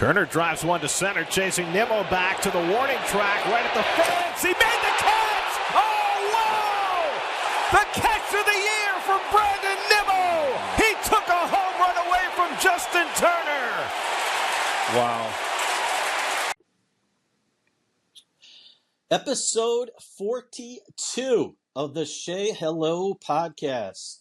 Turner drives one to center, chasing Nimmo back to the warning track right at the fence. He made the catch! Oh, wow! The catch of the year from Brandon Nimmo! He took a home run away from Justin Turner! Wow. Episode 42 of the Say Hello podcast.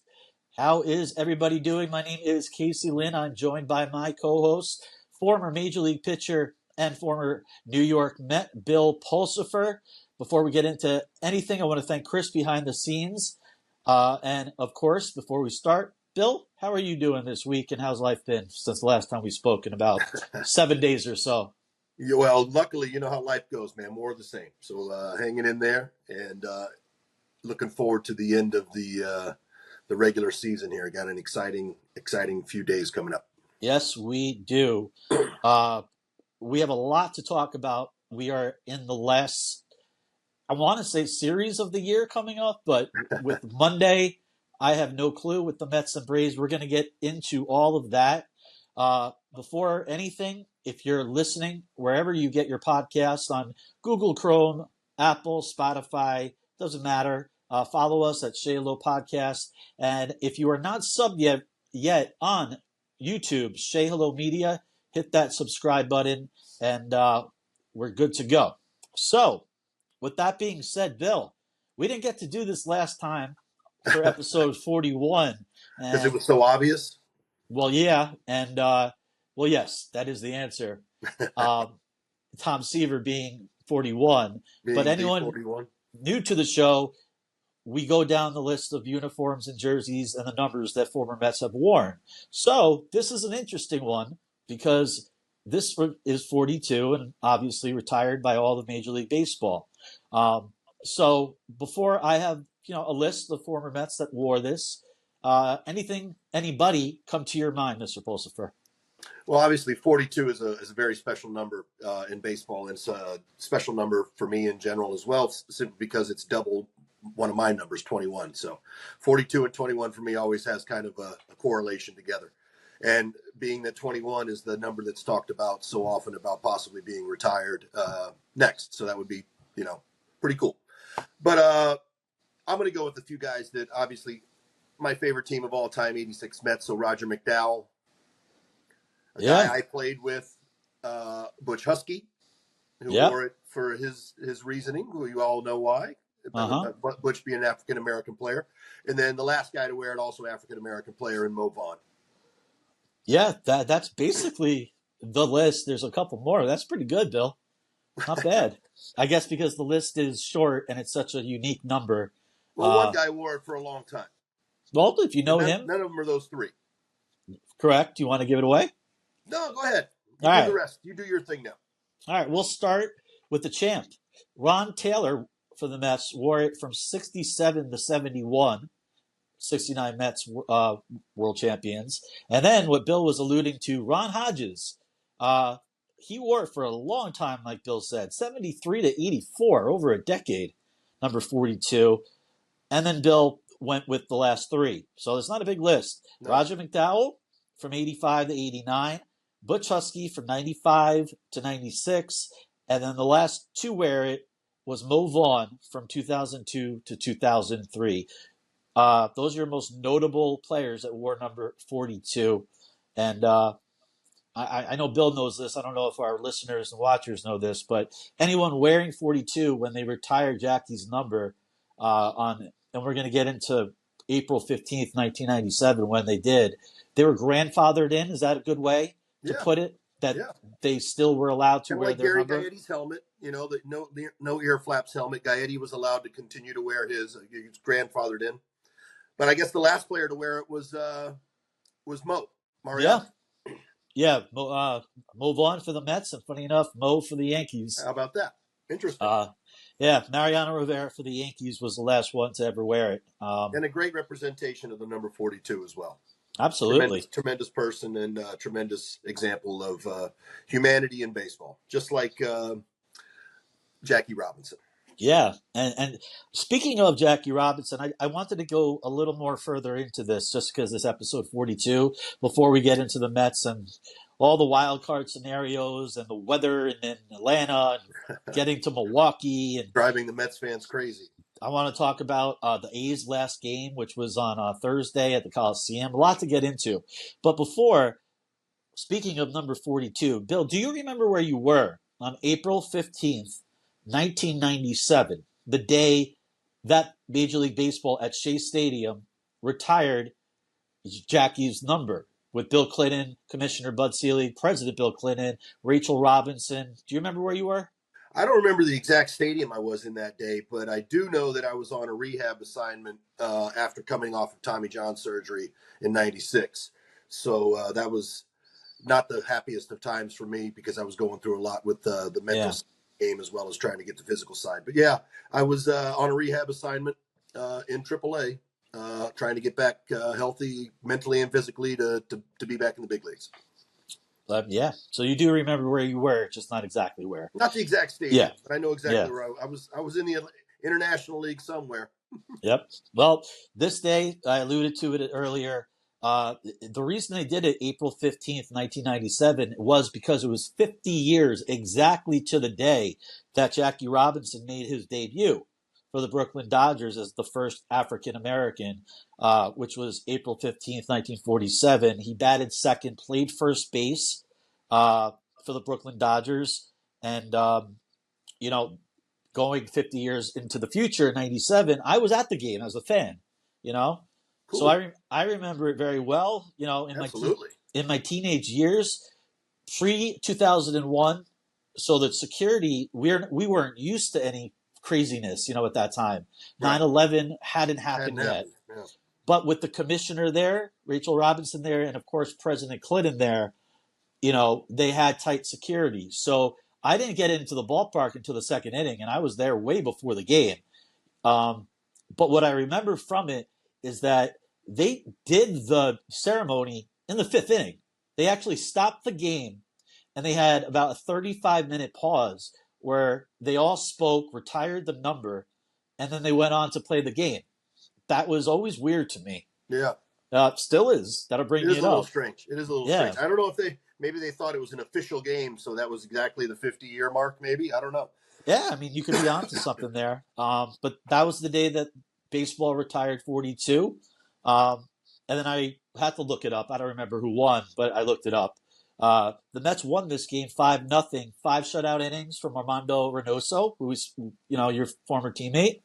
How is everybody doing? My name is Casey Lynn. I'm joined by my co-host, former Major League pitcher and former New York Met, Bill Pulsifer. Before we get into anything, I want to thank Chris behind the scenes. And, of course, before we start, Bill, how are you doing this week, and how's life been since the last time we spoke in about 7 days or so? Yeah, well, luckily, you know how life goes, man. More of the same. So hanging in there and looking forward to the end of the regular season here. Got an exciting few days coming up. Yes, we do. We have a lot to talk about. We are in the last, I want to say, series of the year coming up, but with Monday, I have no clue with the Mets and Braves. We're going to get into all of that. Before anything, if you're listening, wherever you get your podcasts on Google Chrome, Apple, Spotify, doesn't matter. Follow us at Say Hello Podcast. And if you are not subbed yet on YouTube, Say Hello Media, hit that subscribe button, and we're good to go. So, with that being said, Bill, we didn't get to do this last time for episode 41. Because it was so obvious? Well, yeah, and well, yes, that is the answer. Tom Seaver being 41. But anyone 41. New to the show, we go down the list of uniforms and jerseys and the numbers that former Mets have worn. So this is an interesting one because this is 42 and obviously retired by all of Major League Baseball. So before I have a list of former Mets that wore this, anybody come to your mind, Mr. Pulsifer? Well, obviously 42 is a very special number in baseball, and it's a special number for me in general as well, simply because it's double one of my numbers, 21. So 42 and 21 for me always has kind of a correlation together. And being that 21 is the number that's talked about so often about possibly being retired next. So that would be, pretty cool. But I'm going to go with a few guys that obviously my favorite team of all time, 86 Mets. So Roger McDowell, a guy I played with, Butch Husky, who wore it for his reasoning, who you all know why. Butch being an African-American player. And then the last guy to wear it, also African-American player, in Mo Vaughn. Yeah, that's basically the list. There's a couple more. That's pretty good, Bill. Not bad. I guess because the list is short and it's such a unique number. Well, one guy wore it for a long time. Well, if you know him. None of them are those three. Correct. Do you want to give it away? No, go ahead. All right. Do the rest. You do your thing now. All right. We'll start with the champ. Ron Taylor for the Mets wore it from 67 to 71. 69 Mets world champions. And then what Bill was alluding to, Ron Hodges. He wore it for a long time, like Bill said, 73 to 84, over a decade, number 42. And then Bill went with the last three. So it's not a big list. No. Roger McDowell from 85 to 89. Butch Husky from 95 to 96. And then the last to wear it was Mo Vaughn from 2002 to 2003. Those are your most notable players that wore number 42. And I know Bill knows this. I don't know if our listeners and watchers know this, but anyone wearing 42 when they retired Jackie's number and we're going to get into April 15th, 1997, when they did, they were grandfathered in. Is that a good way to put it? That they still were allowed to wear their number? Gary Gaetti's helmet, the no ear flaps helmet. Gaetti was allowed to continue to wear his. He was grandfathered in. But I guess the last player to wear it was Mo Mariano. Yeah, Mo Vaughn for the Mets, and funny enough, Mo for the Yankees. How about that? Interesting. Mariano Rivera for the Yankees was the last one to ever wear it. And a great representation of the number 42 as well. Absolutely. Tremendous person and tremendous example of humanity in baseball, just like Jackie Robinson. Yeah, and speaking of Jackie Robinson, I wanted to go a little more further into this just because this episode 42, before we get into the Mets and all the wild card scenarios and the weather in Atlanta and getting to Milwaukee. And Driving the Mets fans crazy. I want to talk about the A's last game, which was on Thursday at the Coliseum. A lot to get into. But before, speaking of number 42, Bill, do you remember where you were on April 15th, 1997, the day that Major League Baseball at Shea Stadium retired Jackie's number with Bill Clinton, Commissioner Bud Selig, President Bill Clinton, Rachel Robinson? Do you remember where you were? I don't remember the exact stadium I was in that day, but I do know that I was on a rehab assignment after coming off of Tommy John surgery in '96. So that was not the happiest of times for me because I was going through a lot with the mental game as well as trying to get the physical side. But yeah, I was on a rehab assignment in AAA, trying to get back healthy mentally and physically to be back in the big leagues. Yeah. So you do remember where you were, just not exactly where. Not the exact stadium, but I know exactly where I was. I was in the International League somewhere. Yep. Well, this day, I alluded to it earlier. The reason they did it April 15th, 1997 was because it was 50 years exactly to the day that Jackie Robinson made his debut for the Brooklyn Dodgers as the first African-American, which was April 15th, 1947. He batted second, played first base for the Brooklyn Dodgers. And, going 50 years into the future, 97, I was at the game as a fan, Cool. So I remember it very well, in my teenage years, pre-2001, so that security, we weren't used to any craziness, at that time. Right. 9/11 hadn't happened yet. Yeah. But with the commissioner there, Rachel Robinson there, and of course President Clinton there, they had tight security. So I didn't get into the ballpark until the second inning, and I was there way before the game. But what I remember from it is that they did the ceremony in the fifth inning. They actually stopped the game, and they had about a 35-minute pause where they all spoke, retired the number, and then they went on to play the game. That was always weird to me. Yeah. Still is. That'll bring me up. It is a little strange. Strange. I don't know if maybe they thought it was an official game, so that was exactly the 50-year mark, maybe. I don't know. Yeah, I mean, you could be onto something there. But that was the day that baseball retired 42. And then I had to look it up. I don't remember who won, but I looked it up. The Mets won this game 5-0, 5 shutout innings from Armando Reynoso, who was, your former teammate.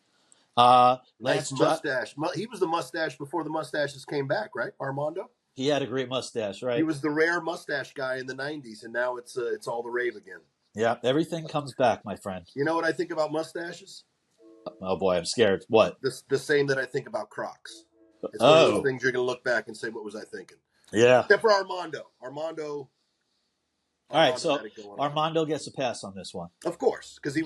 Nice mustache. He was the mustache before the mustaches came back, right, Armando? He had a great mustache, right? He was the rare mustache guy in the 90s, and now it's all the rave again. Yeah, everything comes back, my friend. You know what I think about mustaches? Oh, boy, I'm scared. What? The same that I think about Crocs. It's one of those things you're going to look back and say, what was I thinking? Yeah. Except for Armando. All right, so Armando gets a pass on this one. Of course, because he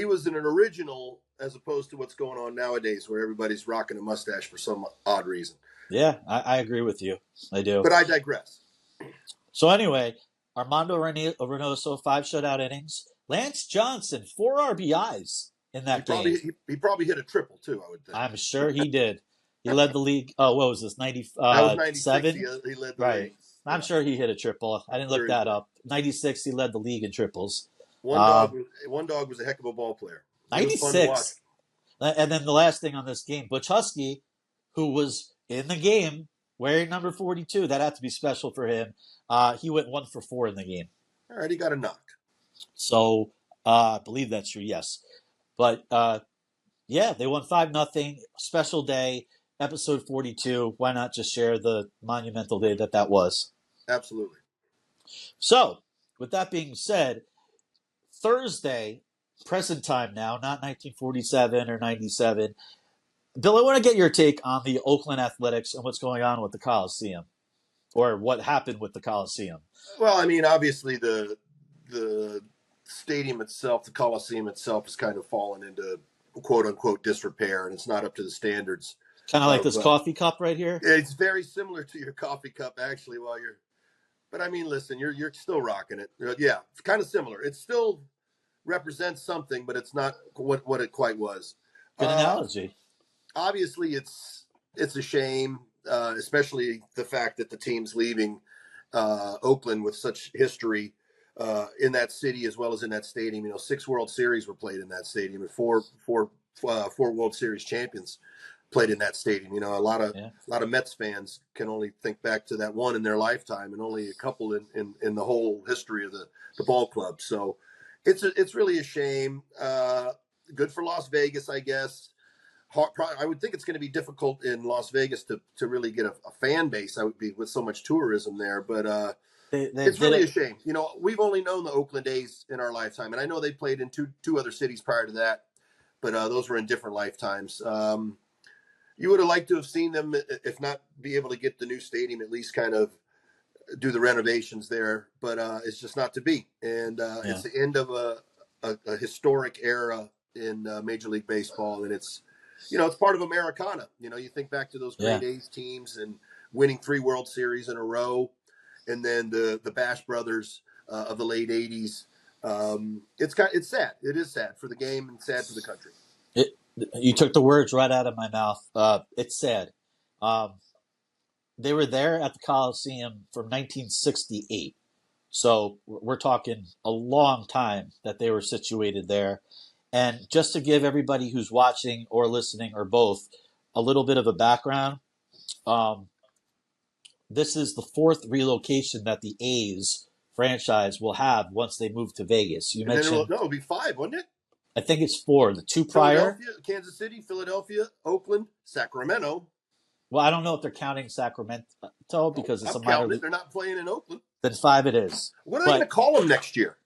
was an original as opposed to what's going on nowadays where everybody's rocking a mustache for some odd reason. Yeah, I agree with you. I do. But I digress. So anyway, Armando Reynoso, 5 shutout innings. Lance Johnson, 4 RBIs in that game. He probably hit a triple, too, I would think. I'm sure he did. He led the league. Oh, what was this, 97? That was 96. He led the league. I'm sure he hit a triple. I didn't look that up. 96, he led the league in triples. One dog was a heck of a ball player. 96. And then the last thing on this game, Butch Husky, who was in the game wearing number 42, that had to be special for him. He went 1 for 4 in the game. All right, he got a knock. So I believe that's true, yes. But they won 5-0. Special day, episode 42. Why not just share the monumental day that was? Absolutely. So, with that being said, Thursday, present time now, not 1947 or 97. Bill, I want to get your take on the Oakland Athletics and what's going on with the Coliseum, or what happened with the Coliseum. Well, I mean, obviously the stadium itself, the Coliseum itself, has kind of fallen into quote unquote disrepair, and it's not up to the standards. Kind of like this coffee cup right here. It's very similar to your coffee cup, actually. But I mean, listen, you're still rocking it. Yeah, it's kind of similar. It still represents something, but it's not what it quite was. Good analogy. Obviously, it's a shame, especially the fact that the team's leaving Oakland with such history in that city as well as in that stadium. 6 World Series were played in that stadium, and four World Series champions played in that stadium. A lot of Mets fans can only think back to that one in their lifetime, and only a couple in the whole history of the ball club. So it's really a shame. Good for Las Vegas, I guess. I would think it's going to be difficult in Las Vegas to really get a fan base. I would be with so much tourism there, but it's really a shame. We've only known the Oakland A's in our lifetime, and I know they played in two other cities prior to that, but those were in different lifetimes. You would have liked to have seen them, if not be able to get the new stadium, at least kind of do the renovations there, but it's just not to be. And it's the end of a historic era in Major League Baseball, and it's part of Americana. You think back to those great A's teams and winning 3 World Series in a row, and then the Bash Brothers of the late '80s. It's sad. It is sad for the game and sad for the country. You took the words right out of my mouth. It's sad. They were there at the Coliseum from 1968. So we're talking a long time that they were situated there. And just to give everybody who's watching or listening or both a little bit of a background, this is the 4th relocation that the A's franchise will have once they move to Vegas. You mentioned it'll be 5, wouldn't it? I think it's 4. The 2 prior, Kansas City, Philadelphia, Oakland, Sacramento. Well, I don't know if they're counting Sacramento because it's a minor league. They're not playing in Oakland. Then 5 it is. What are they going to call them next year?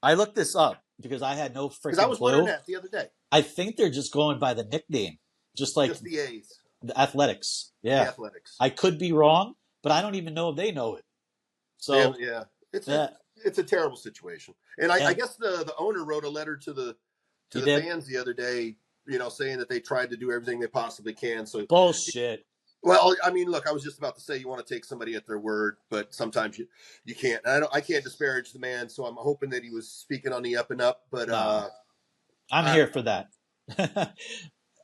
I looked this up because I had no freaking clue. Because I was wondering that the other day. I think they're just going by the nickname, just the A's. The Athletics. Yeah. The Athletics. I could be wrong, but I don't even know if they know it. So it's a terrible situation. And I guess the owner wrote a letter to the fans the other day, saying that they tried to do everything they possibly can. So bullshit. Well, I mean, look, I was just about to say you want to take somebody at their word, but sometimes you can't. And I can't disparage the man, so I'm hoping that he was speaking on the up and up. But I'm here for that.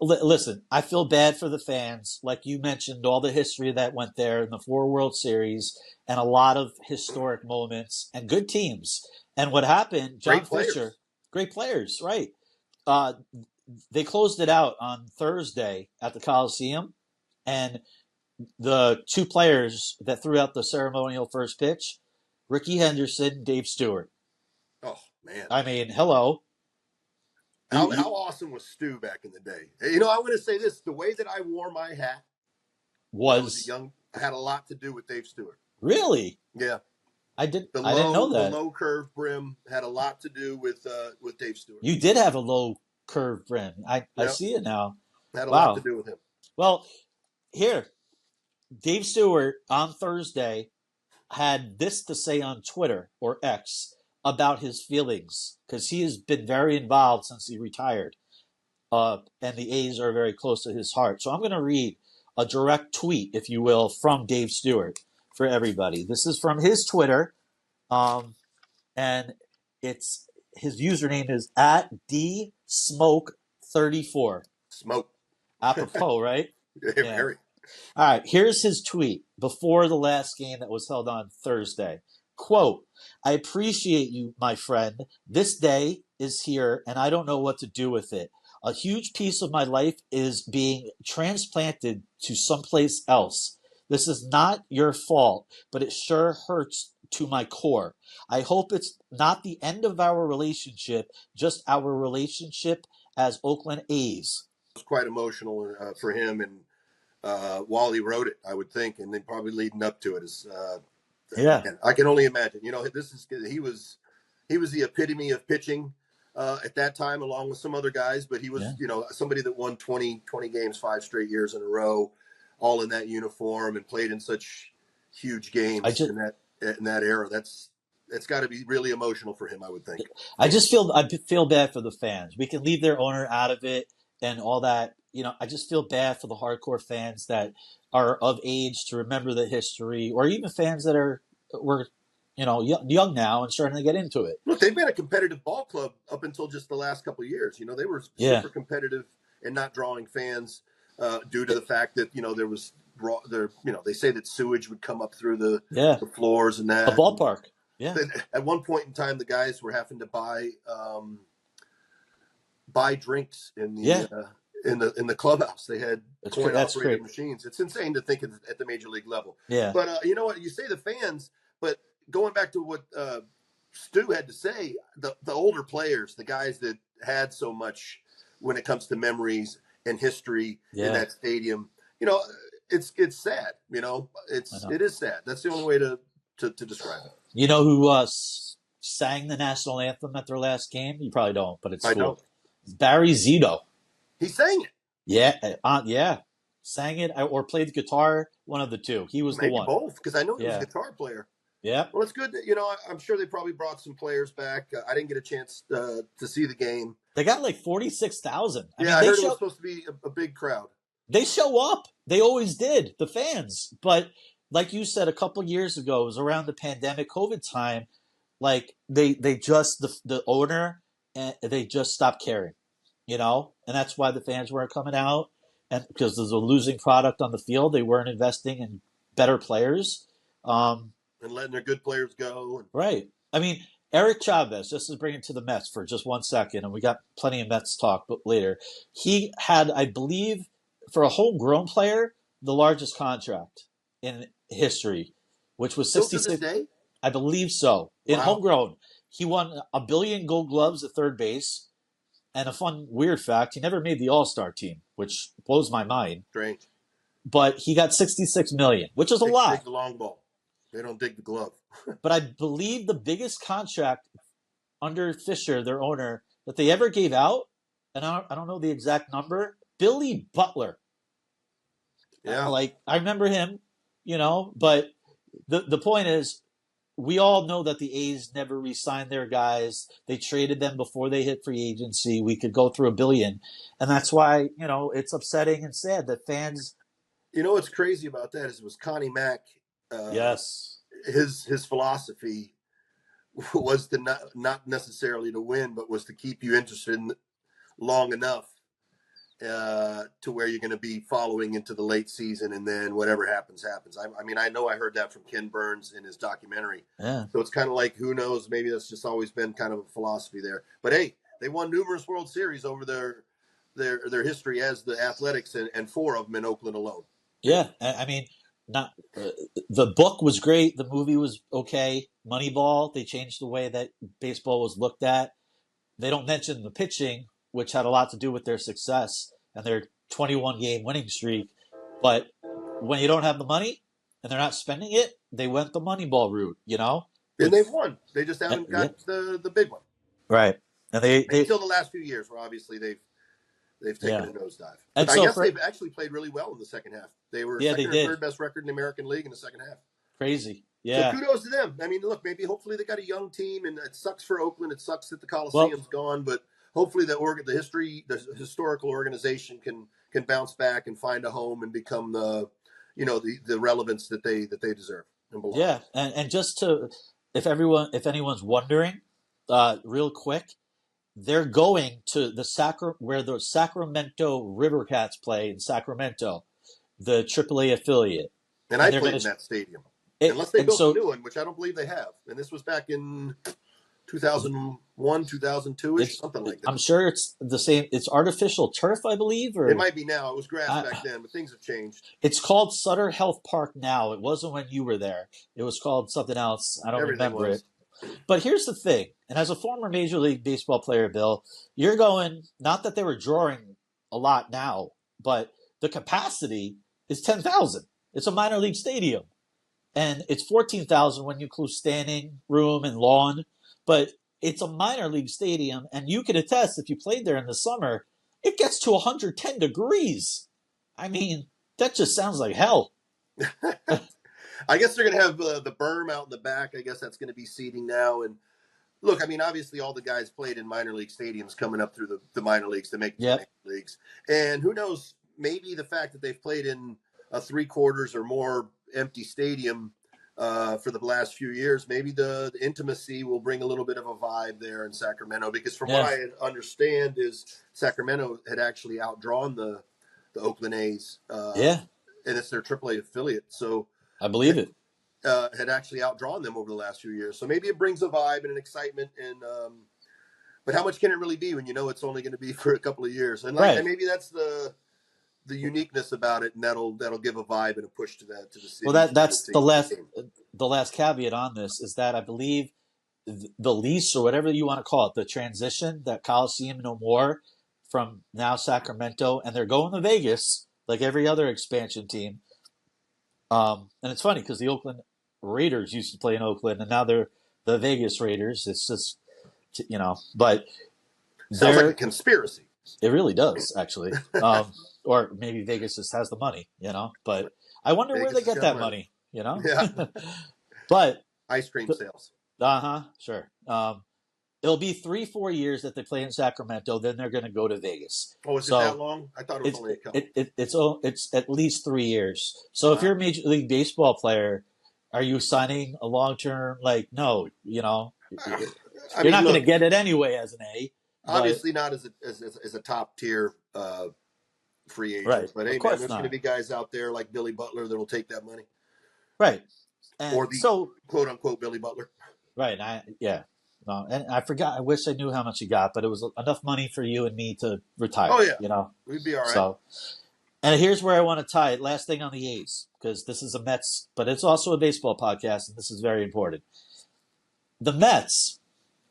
Listen, I feel bad for the fans. Like you mentioned, all the history that went there in the 4 World Series and a lot of historic moments and good teams. And what happened, John Fisher, great players, right? They closed it out on Thursday at the Coliseum, and the 2 players that threw out the ceremonial first pitch, Ricky Henderson, Dave Stewart. Oh, man. I mean, hello. How awesome was Stu back in the day? I'm going to say this. The way that I wore my hat had a lot to do with Dave Stewart. Really? Yeah. I didn't know that. The low curve brim had a lot to do with Dave Stewart. You did have a low curve brim. I see it now. Had a lot to do with him. Well, here, Dave Stewart on Thursday had this to say on Twitter or X about his feelings, because he has been very involved since he retired. And the A's are very close to his heart. So I'm going to read a direct tweet, if you will, from Dave Stewart for everybody. This is from his Twitter, and his username is @dsmoke34. Smoke. Apropos, right? Very. All right, here's his tweet before the last game that was held on Thursday. Quote, "I appreciate you, my friend. This day is here, and I don't know what to do with it. A huge piece of my life is being transplanted to someplace else. This is not your fault, but it sure hurts to my core. I hope it's not the end of our relationship, just our relationship as Oakland A's." It was quite emotional for him, and while he wrote it, I would think, and then probably leading up to it is. And I can only imagine. He was the epitome of pitching at that time, along with some other guys. But he was, somebody that won 20 games 5 straight years in a row, all in that uniform, and played in such huge games in that era. It's got to be really emotional for him, I would think. I feel bad for the fans. We can leave their owner out of it and all that. I just feel bad for the hardcore fans that are of age to remember the history, or even fans that were young now and starting to get into it. Look, they've been a competitive ball club up until just the last couple of years. They were super competitive and not drawing fans due to the fact that there was they say that sewage would come up through the Yeah. floors and that. A ballpark. Yeah. At one point in time, the guys were having to buy drinks in the clubhouse. They had coin operated machines. It's insane to think at the major league level. Yeah. But you know what? You say the fans, but going back to what Stu had to say, the older players, the guys that had so much when it comes to memories and history in that stadium, it's sad. It is sad. That's the only way to describe it. You know who sang the national anthem at their last game? You probably don't, but it's cool. I don't. Barry Zito. He sang it. Yeah. Sang it or played the guitar, one of the two. He was Maybe the one. Both, because I know he was a guitar player. Yeah. Well, it's good that, I'm sure they probably brought some players back. I didn't get a chance to see the game. They got like 46,000. I heard it was supposed to be a big crowd. They show up. They always did, the fans. But like you said, a couple years ago, it was around the pandemic COVID time, like they just, the owner, and they just stopped caring, and that's why the fans weren't coming out, and because there's a losing product on the field, they weren't investing in better players. And letting their good players go. Right. I mean, Eric Chavez, just to bring it to the Mets for just 1 second, and we got plenty of Mets talk later. He had, I believe, for a homegrown player, the largest contract in history, which was 66. Still to this day? I believe so. In homegrown, he won 1 billion Gold Gloves at third base. And a fun, weird fact, he never made the All-Star team, which blows my mind. Strange. But he got $66 million, which is a lot. Dig the long ball. They don't dig the glove. But I believe the biggest contract under Fisher, their owner, that they ever gave out, and I don't know the exact number, Billy Butler. Yeah. I remember him, but the point is, we all know that the A's never re-signed their guys. They traded them before they hit free agency. We could go through $1 billion. And that's why, it's upsetting and sad that fans. What's crazy about that is it was Connie Mack. Yes. His philosophy was to not necessarily to win, but was to keep you interested long enough to where you're going to be following into the late season, and then whatever happens. I know I heard that from Ken Burns in his documentary. Yeah. So it's kind of like, who knows, maybe that's just always been kind of a philosophy there. But hey, they won numerous World Series over their history as the Athletics, and 4 of them in Oakland alone. Yeah, I mean, the book was great. The movie was okay. Moneyball, they changed the way that baseball was looked at. They don't mention the pitching, which had a lot to do with their success and their 21-game winning streak. But when you don't have the money and they're not spending it, they went the Moneyball route, And they've won. They just haven't got the big one. Right. And they until the last few years, where obviously they've taken a nosedive. But I guess they've actually played really well in the second half. They were second or third best record in the American League in the second half. Crazy. Yeah. So kudos to them. I mean, look, hopefully they got a young team, and it sucks for Oakland. It sucks that the Coliseum's gone, but hopefully the historical organization can bounce back and find a home and become the relevance that they deserve and belong. Yeah, and just to if anyone's wondering, real quick, they're going to where the Sacramento River Cats play in Sacramento, the AAA affiliate. And I played in that stadium. Unless they built a new one, which I don't believe they have. And this was back in 2001, 2002-ish, something like that. I'm sure it's the same. It's artificial turf, I believe. Or it might be now. It was grass back then, but things have changed. It's called Sutter Health Park now. It wasn't when you were there. It was called something else. I don't remember it. But here's the thing, and as a former Major League Baseball player, Bill, you're going, not that they were drawing a lot now, but the capacity is 10,000. It's a minor league stadium. And it's 14,000 when you include standing room and lawn. But it's a minor league stadium, and you can attest, if you played there in the summer, it gets to 110 degrees. I mean, that just sounds like hell. I guess they're going to have the berm out in the back. I guess that's going to be seating now. And look, I mean, obviously all the guys played in minor league stadiums coming up through the minor leagues to make the major leagues. And who knows, maybe the fact that they've played in a 3/4 or more empty stadium for the last few years, maybe the intimacy will bring a little bit of a vibe there in Sacramento, because from what I understand is Sacramento had actually outdrawn the Oakland A's and it's their AAA affiliate. So I believe it. Had actually outdrawn them over the last few years. So maybe it brings a vibe and an excitement. And but how much can it really be when you know it's only going to be for a couple of years? And and maybe that's the uniqueness about it, and that'll give a vibe and a push to the city. Well, that's the last caveat on this is that I believe the lease or whatever you want to call it, the transition that Coliseum no more from now Sacramento, and they're going to Vegas like every other expansion team. And it's funny because the Oakland Raiders used to play in Oakland, and now they're the Vegas Raiders. It's just, but sounds like a conspiracy. It really does, actually. Or maybe Vegas just has the money, But I wonder where they get that money, Yeah. But ice cream sales. Sure. It'll be 3-4 years that they play in Sacramento. Then they're going to go to Vegas. Oh, is it that long? I thought it was only a couple. It's at least 3 years. So if you're a Major League Baseball player, are you signing a long term? Like, no, you're not going to get it anyway as an A. Obviously, not as a top tier free agent. Right. But hey, man, there's going to be guys out there like Billy Butler that'll take that money. Right. Or the quote unquote Billy Butler. Right. No, and I forgot. I wish I knew how much he got, but it was enough money for you and me to retire. Oh yeah, we'd be all right. So, and here's where I want to tie it. Last thing on the A's, because this is a Mets, but it's also a baseball podcast, and this is very important. The Mets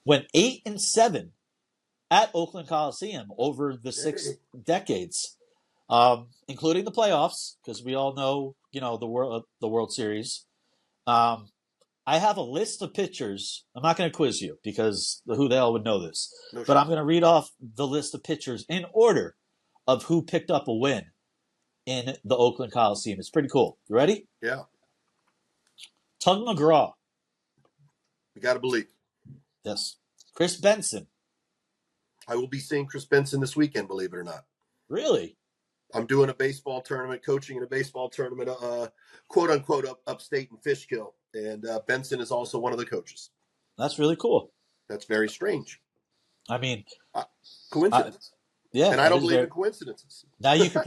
went 8-7 at Oakland Coliseum over the 6 decades, including the playoffs, because we all know, the World Series. I have a list of pitchers. I'm not going to quiz you because who the hell would know this? But I'm going to read off the list of pitchers in order of who picked up a win in the Oakland Coliseum. It's pretty cool. You ready? Yeah. Tug McGraw. You got to believe. Yes. Chris Benson. I will be seeing Chris Benson this weekend, believe it or not. Really? I'm doing a baseball tournament, coaching in a baseball tournament, quote unquote, upstate in Fishkill. And Benson is also one of the coaches. That's really cool. That's very strange. I mean, coincidence. Yeah, and I don't believe in coincidences. Now you could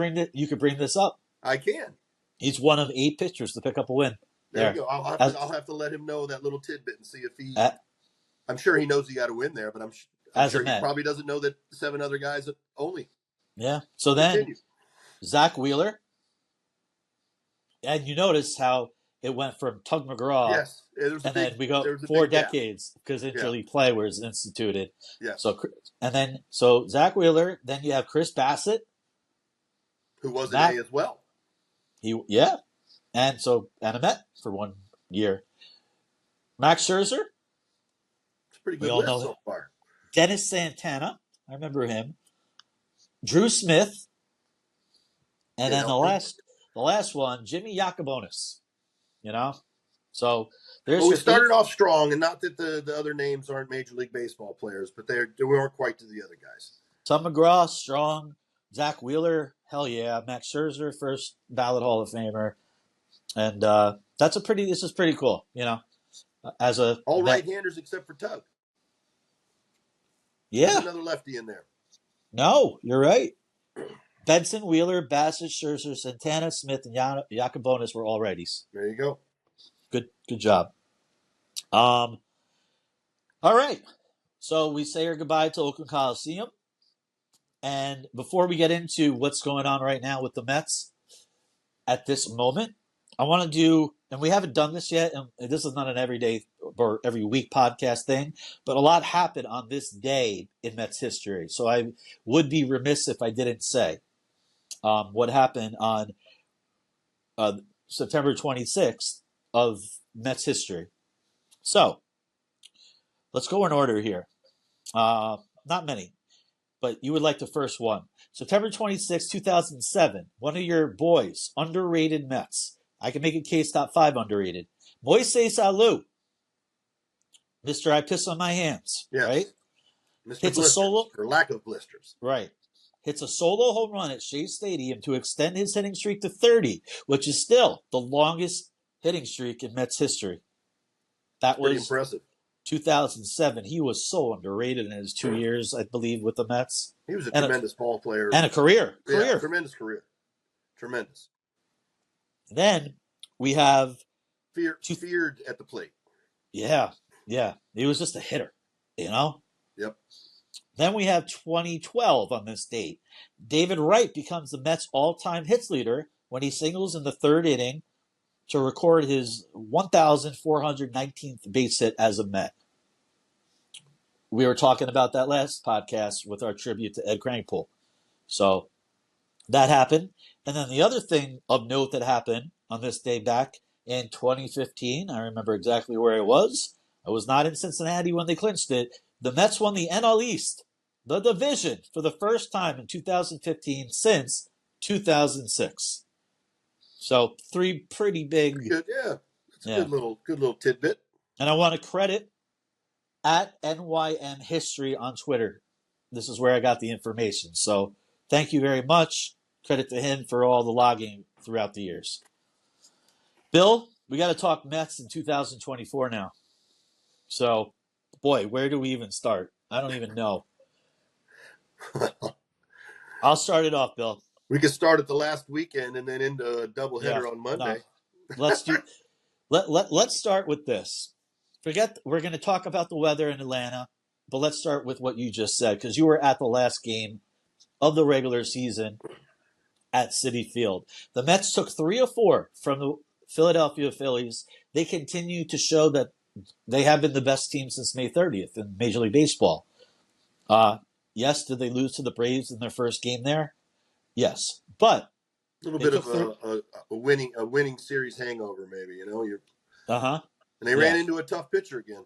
bring this up. I can. He's one of 8 pitchers to pick up a win. There you go. I'll have to let him know that little tidbit and see if he. I'm sure he knows he got to win there, but I'm sure he probably doesn't know that 7 other guys only. Yeah. So then, Zach Wheeler, and you notice how it went from Tug McGraw, yes, and then we go 4 decades because interleague play was instituted. Yes. So Zach Wheeler, then you have Chris Bassett, who was an A as well. And a Met for 1 year. Max Scherzer. It's a pretty good list so far. Dennis Santana, I remember him. Drew Smith, and then the last one, Jimmy Yacobonis. So there's. Well, we started off strong, and not that the other names aren't Major League Baseball players, but they weren't quite to the other guys. Tom McGraw, strong. Zach Wheeler, hell yeah. Max Scherzer, first ballot Hall of Famer, and this is pretty cool. As all right-handers except for Tug. Yeah, there's another lefty in there. No, you're right. Benson, Wheeler, Bassett, Scherzer, Santana, Smith, and Yacobonis were all righties. There you go. Good job. All right. So we say our goodbye to Oakland Coliseum. And before we get into what's going on right now with the Mets at this moment, I want to do, and we haven't done this yet, and this is not an everyday or every week podcast thing, but a lot happened on this day in Mets history. So I would be remiss if I didn't say what happened on September 26th of Mets history. So let's go in order here. Not many, but you would like the first one. September 26, 2007, one of your boys, underrated Mets. I can make a case top 5 underrated. Moises Alou. Mr. I piss on my hands. Yes. Right? Mr. Hits a solo. For lack of blisters. Right. Hits a solo home run at Shea Stadium to extend his hitting streak to 30, which is still the longest hitting streak in Mets history. That was impressive. 2007. He was so underrated in his 2 years, I believe, with the Mets. He was a tremendous ball player. And a career. Yeah, tremendous career. Tremendous. Then we have feared at the plate. Yeah. He was just a hitter, you know? Yep. Then we have 2012 on this date. David Wright becomes the Mets' all-time hits leader when he singles in the third inning to record his 1,419th base hit as a Met. We were talking about that last podcast with our tribute to Ed Kranepool. So that happened. And then the other thing of note that happened on this day back in 2015, I remember exactly where I was. I was not in Cincinnati when they clinched it. The Mets won the NL East, the division, for the first time in 2015 since 2006. So 3 pretty big. Good, yeah. It's a good little tidbit. And I want to credit at NYM History on Twitter. This is where I got the information. So thank you very much. Credit to him for all the logging throughout the years. Bill, we got to talk Mets in 2024 now. So, boy, where do we even start? I don't even know. I'll start it off, Bill. We could start at the last weekend and then into a doubleheader on Monday. No. Let's start with this. We're going to talk about the weather in Atlanta, but let's start with what you just said, because you were at the last game of the regular season at Citi Field. The Mets took 3 of 4 from the Philadelphia Phillies. They continue to show that they have been the best team since May 30th in Major League Baseball. Yes, did they lose to the Braves in their first game there? Yes, but a little bit of a winning series hangover, maybe. You know, and they ran into a tough pitcher again.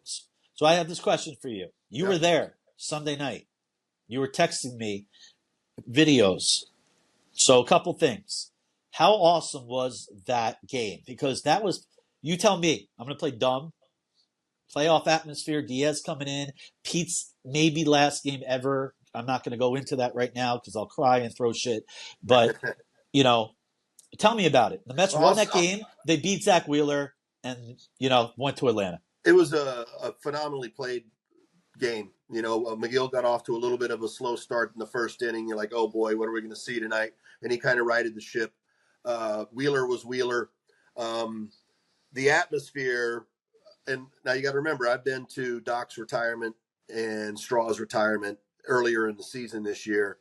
So I have this question for you. You were there Sunday night. You were texting me videos. So a couple things. How awesome was that game? Because that was, you tell me, I'm going to play dumb. Playoff atmosphere, Diaz coming in, Pete's maybe last game ever. I'm not going to go into that right now because I'll cry and throw shit. But, tell me about it. The Mets won that game. They beat Zach Wheeler and, went to Atlanta. It was a phenomenally played game. McGill got off to a little bit of a slow start in the first inning. You're like, oh, boy, what are we going to see tonight? And he kind of righted the ship. Wheeler was Wheeler. The atmosphere, and now you got to remember, I've been to Doc's retirement and Straw's retirement earlier in the season this year.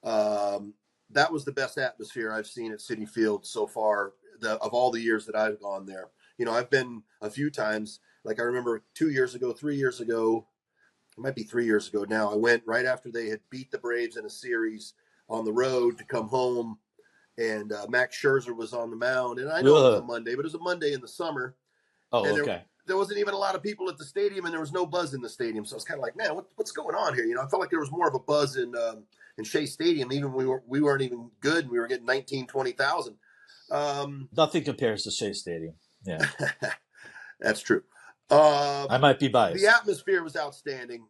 That was the best atmosphere I've seen at Citi Field so far of all the years that I've gone there. I've been a few times. Like I remember 2 years ago, 3 years ago, it might be 3 years ago now. I went right after they had beat the Braves in a series on the road to come home, and Max Scherzer was on the mound. And I know it was a Monday, but it was a Monday in the summer. Oh, and okay. There wasn't even a lot of people at the stadium, and there was no buzz in the stadium. So I was kind of like, man, what's going on here? I felt like there was more of a buzz in Shea Stadium. Even we weren't even good, and we were getting 19,000, 20,000. Nothing compares to Shea Stadium. Yeah, that's true. I might be biased. The atmosphere was outstanding.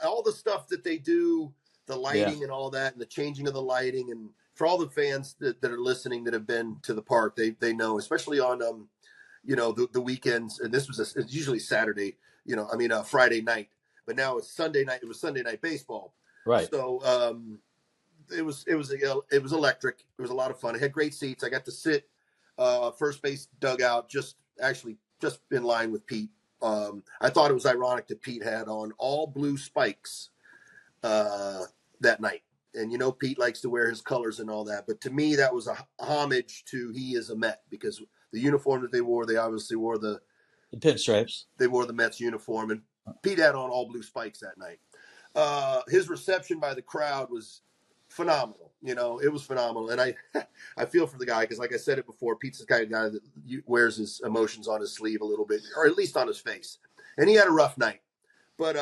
All the stuff that they do, the lighting and all that, and the changing of the lighting, and for all the fans that are listening that have been to the park, they know, especially on the weekends. And this was it's usually Saturday, Friday night, but now it's Sunday night. It was Sunday night baseball, right? So it was electric. It was a lot of fun. I had great seats. I got to sit first base dugout, just in line with Pete. I thought it was ironic that Pete had on all blue spikes that night. And, Pete likes to wear his colors and all that. But to me, that was a homage to he is a Met, because the uniform that they wore, they obviously wore the pinstripes. They wore the Mets uniform. And Pete had on all blue spikes that night. His reception by the crowd was phenomenal. It was phenomenal. And I feel for the guy, because like I said it before, Pete's the kind of guy that wears his emotions on his sleeve a little bit, or at least on his face. And he had a rough night. But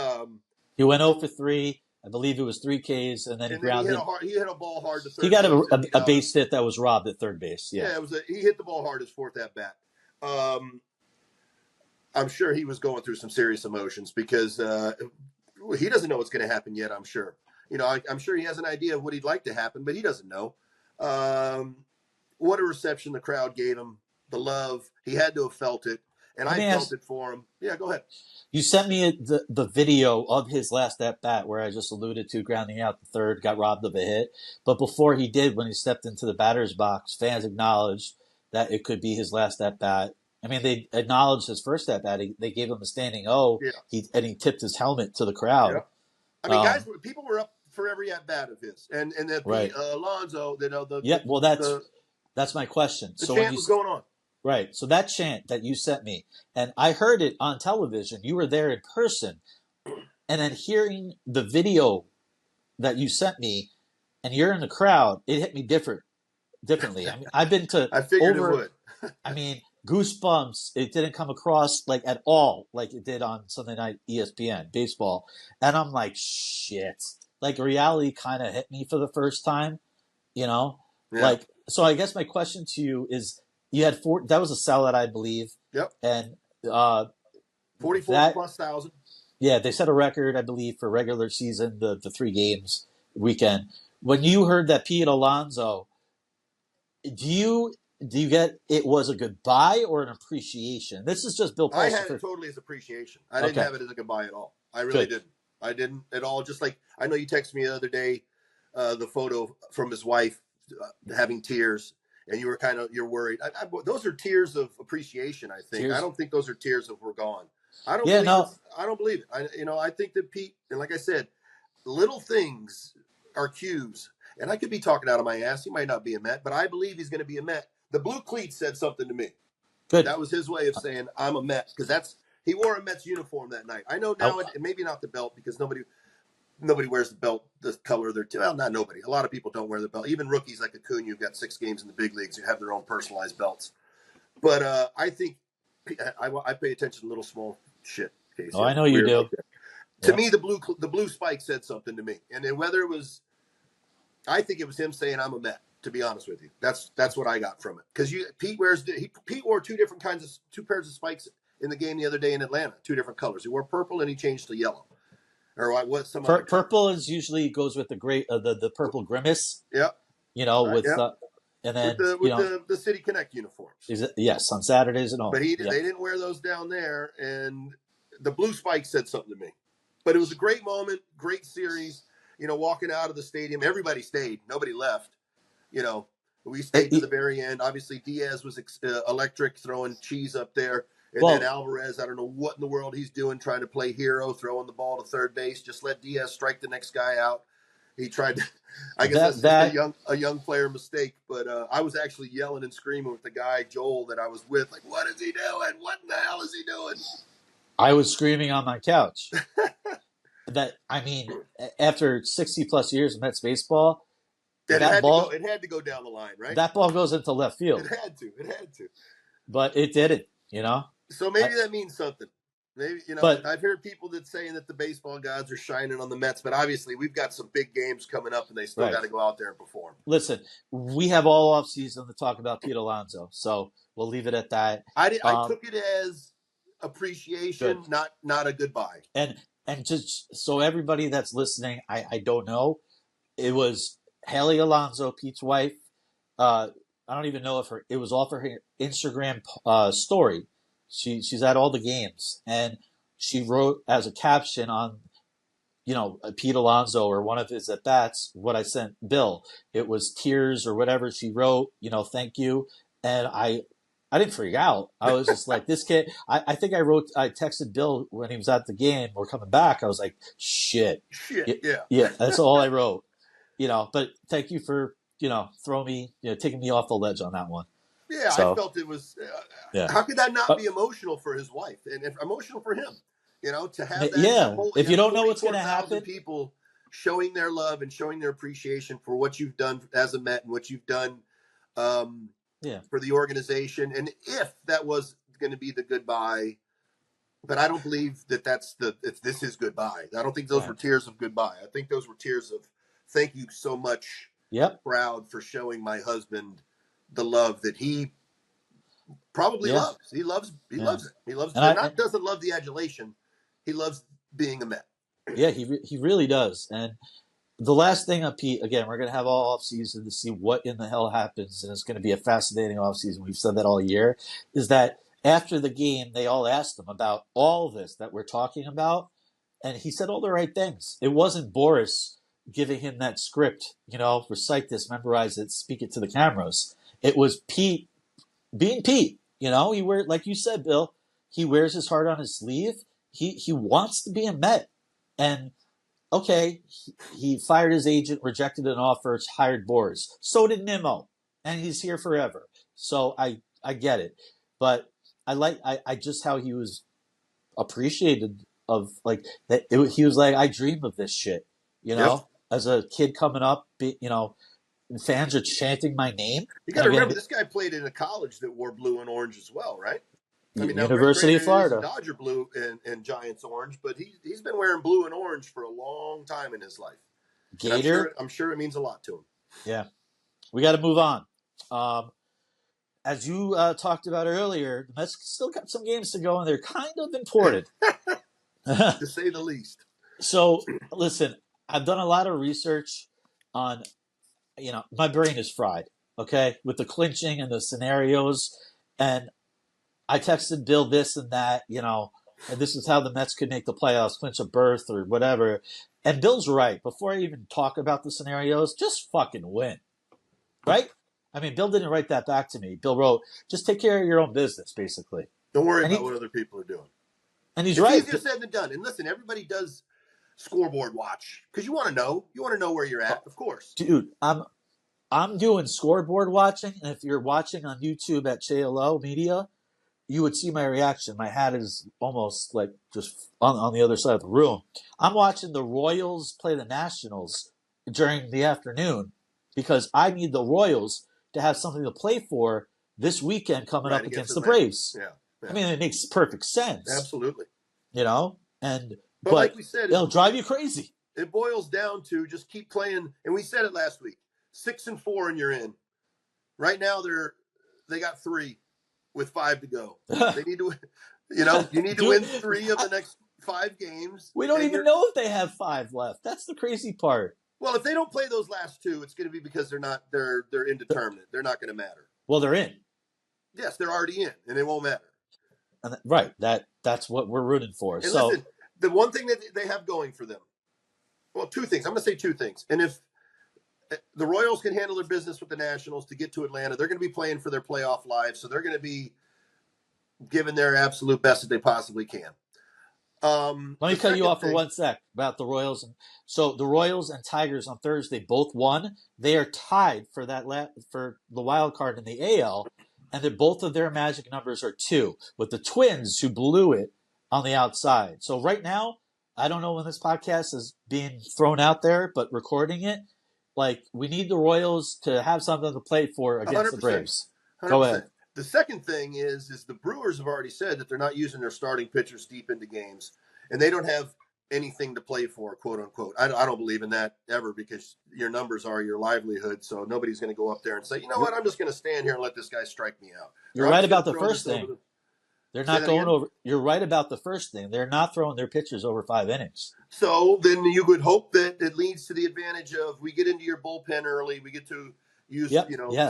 he went 0 for 3. I believe it was 3 Ks, and then he grounded. He hit a ball hard to third. He got a base hit that was robbed at third base. Yeah, he hit the ball hard his fourth at bat. I'm sure he was going through some serious emotions, because he doesn't know what's going to happen yet. I'm sure. I'm sure he has an idea of what he'd like to happen, but he doesn't know. What a reception the crowd gave him, the love. He had to have felt it, and I felt it for him. Yeah, go ahead. You sent me the video of his last at-bat where I just alluded to grounding out the third, got robbed of a hit. But before he did, when he stepped into the batter's box, fans acknowledged that it could be his last at bat. I mean, they acknowledged his first at bat. They gave him a standing O. Yeah. He tipped his helmet to the crowd. Yeah. I mean, guys, people were up for every at bat of his, and that right. Alonso, that's my question. The chant was going on. Right. So that chant that you sent me, and I heard it on television. You were there in person, and then hearing the video that you sent me, and you're in the crowd, it hit me differently. I mean, I've been to I figured it would. I mean, goosebumps. It didn't come across like at all like it did on Sunday Night ESPN baseball, and I'm like, shit. Like reality kind of hit me for the first time, Like so. I guess my question to you is: you had that was a sellout, I believe. Yep. And 44 plus thousand. Yeah, they set a record, I believe, for regular season, the 3 games weekend. When you heard that Pete Alonso, do you get it was a goodbye or an appreciation? This is just Bill Paul. I had it totally as appreciation. I didn't have it as a goodbye at all. I really didn't. I didn't at all. Just like I know you texted me the other day, the photo from his wife having tears, and you're worried. Those are tears of appreciation. I think. I don't think those are tears of we're gone. I don't. I don't believe it. I think that Pete, and like I said, little things are cues. And I could be talking out of my ass. He might not be a Met, but I believe he's going to be a Met. The blue cleats said something to me. Good. That was his way of saying I'm a Met, because he wore a Mets uniform that night. I know now, and maybe not the belt, because nobody wears the belt the color of their team. Well, not nobody. A lot of people don't wear the belt. Even rookies like Acuna, who've got 6 games in the big leagues, who have their own personalized belts. But I think I pay attention to little small shit. Casey. Oh, I know you do. To me, the blue spike said something to me, and then whether it was, I think it was him saying I'm a Met. To be honest with you, that's what I got from it. Because Pete wore two pairs of spikes in the game the other day in Atlanta, 2 different colors. He wore purple and he changed to yellow, or what? Some purple is usually goes with the great the purple grimace. Yeah, and then with the City Connect uniforms. Yes, on Saturdays and all. But they didn't wear those down there, and the blue spike said something to me. But it was a great moment, great series. Walking out of the stadium, everybody stayed, nobody left. We stayed to the very end. Obviously, Diaz was electric, throwing cheese up there. And then Alvarez, I don't know what in the world he's doing, trying to play hero, throwing the ball to third base. Just let Diaz strike the next guy out. He tried to, I guess that's a young player mistake. But I was actually yelling and screaming with the guy, Joel, that I was with. Like, what is he doing? What in the hell is he doing? I was screaming on my couch. After 60-plus years of Mets baseball, it had to go down the line, right? That ball goes into left field. It had to. But it didn't, So maybe that means something. Maybe, but I've heard people that saying that the baseball gods are shining on the Mets, but obviously we've got some big games coming up and they still got to go out there and perform. Listen, we have all off season to talk about Pete Alonso, so we'll leave it at that. I took it as appreciation, not a goodbye. And just so everybody that's listening, I don't know, it was Haley Alonso, Pete's wife. I don't even know if it was off her Instagram story. She's at all the games, and she wrote as a caption on, Pete Alonso or one of his at bats, what I sent Bill. It was tears or whatever she wrote. Thank you, and I didn't freak out. I was just like, this kid. I think I texted Bill when he was at the game. We're coming back. I was like, shit. Yeah. That's all I wrote. But thank you for throwing me, taking me off the ledge on that one. Yeah, so, I felt it was. How could that not be emotional for his wife and emotional for him? To have that. Yeah. If you don't know what's going to happen, people showing their love and showing their appreciation for what you've done as a Met and what you've done. For the organization, and if that was going to be the goodbye, but I don't believe that this is goodbye. I don't think those were tears of goodbye. I think those were tears of thank you so much. Yep. Proud for showing my husband the love that he probably loves. He loves it. He loves it. Doesn't love the adulation. He loves being a Met. Yeah, he really does. And the last thing on Pete, again, we're going to have all off season to see what in the hell happens, and it's going to be a fascinating off season. We've said that all year. Is that after the game, they all asked him about all this that we're talking about, and he said all the right things. It wasn't Boris giving him that script, recite this, memorize it, speak it to the cameras. It was Pete being Pete, he wears, like you said, Bill, he wears his heart on his sleeve. He wants to be a Met. And, okay, he fired his agent, rejected an offer, hired Boris. So did Nimmo. And he's here forever. So I get it. But I just how he was appreciated of, like, that. He was like, I dream of this shit, Yep. as a kid coming up, and fans are chanting my name. You got to remember, this guy played in a college that wore blue and orange as well, right? I mean, University of Florida, Dodger blue and Giants orange, but he's been wearing blue and orange for a long time in his life. Gator. I'm sure it means a lot to him. Yeah, we got to move on. As you talked about earlier, the Mets still got some games to go, and they're kind of important, to say the least. So, listen, I've done a lot of research on. My brain is fried, okay, with the clinching and the scenarios. And I texted Bill this and that, and this is how the Mets could make the playoffs, clinch a berth or whatever. And Bill's right. Before I even talk about the scenarios, just fucking win, right? I mean, Bill didn't write that back to me. Bill wrote, just take care of your own business, basically. Don't worry about what other people are doing. And he's right. It's easier said than done. And listen, everybody does scoreboard watch because you want to know. You want to know where you're at, of course. Dude, I'm doing scoreboard watching, and if you're watching on YouTube at JLO Media, you would see my reaction. My hat is almost like just on the other side of the room. I'm watching the Royals play the Nationals during the afternoon because I need the Royals to have something to play for this weekend coming up against the Braves. Yeah. I mean, it makes perfect sense. Absolutely. But like we said, it'll drive you crazy. It boils down to just keep playing. And we said it last week. 6-4 and you're in. Right now they got 3 with 5 to go. They need to, you need to win 3 of the next 5 games. We don't even know if they have 5 left. That's the crazy part. Well, if they don't play those last 2, it's going to be because they're indeterminate. They're not going to matter. Well, they're in. Yes, they're already in, and it won't matter. And right. That's what we're rooting for. And listen, the one thing that they have going for them, well, 2 things. I'm going to say 2 things. And if the Royals can handle their business with the Nationals to get to Atlanta, they're going to be playing for their playoff lives, so they're going to be giving their absolute best that they possibly can. Let me cut you off for 1 sec about the Royals. So the Royals and Tigers on Thursday both won. They are tied for for the wild card in the AL, and both of their magic numbers are 2, with the Twins who blew it on the outside. So right now, I don't know when this podcast is being thrown out there, but recording it, like, we need the Royals to have something to play for against 100%, the Braves. 100%. Go ahead. The second thing is the Brewers have already said that they're not using their starting pitchers deep into games, and they don't have anything to play for, quote unquote. I don't believe in that ever, because your numbers are your livelihood. So nobody's going to go up there and say, you know what, I'm just going to stand here and let this guy strike me out. You're right about the first thing. They're not going over. You're right about the first thing. They're not throwing their pitchers over 5 innings. So then you would hope that it leads to the advantage of, we get into your bullpen early. We get to use,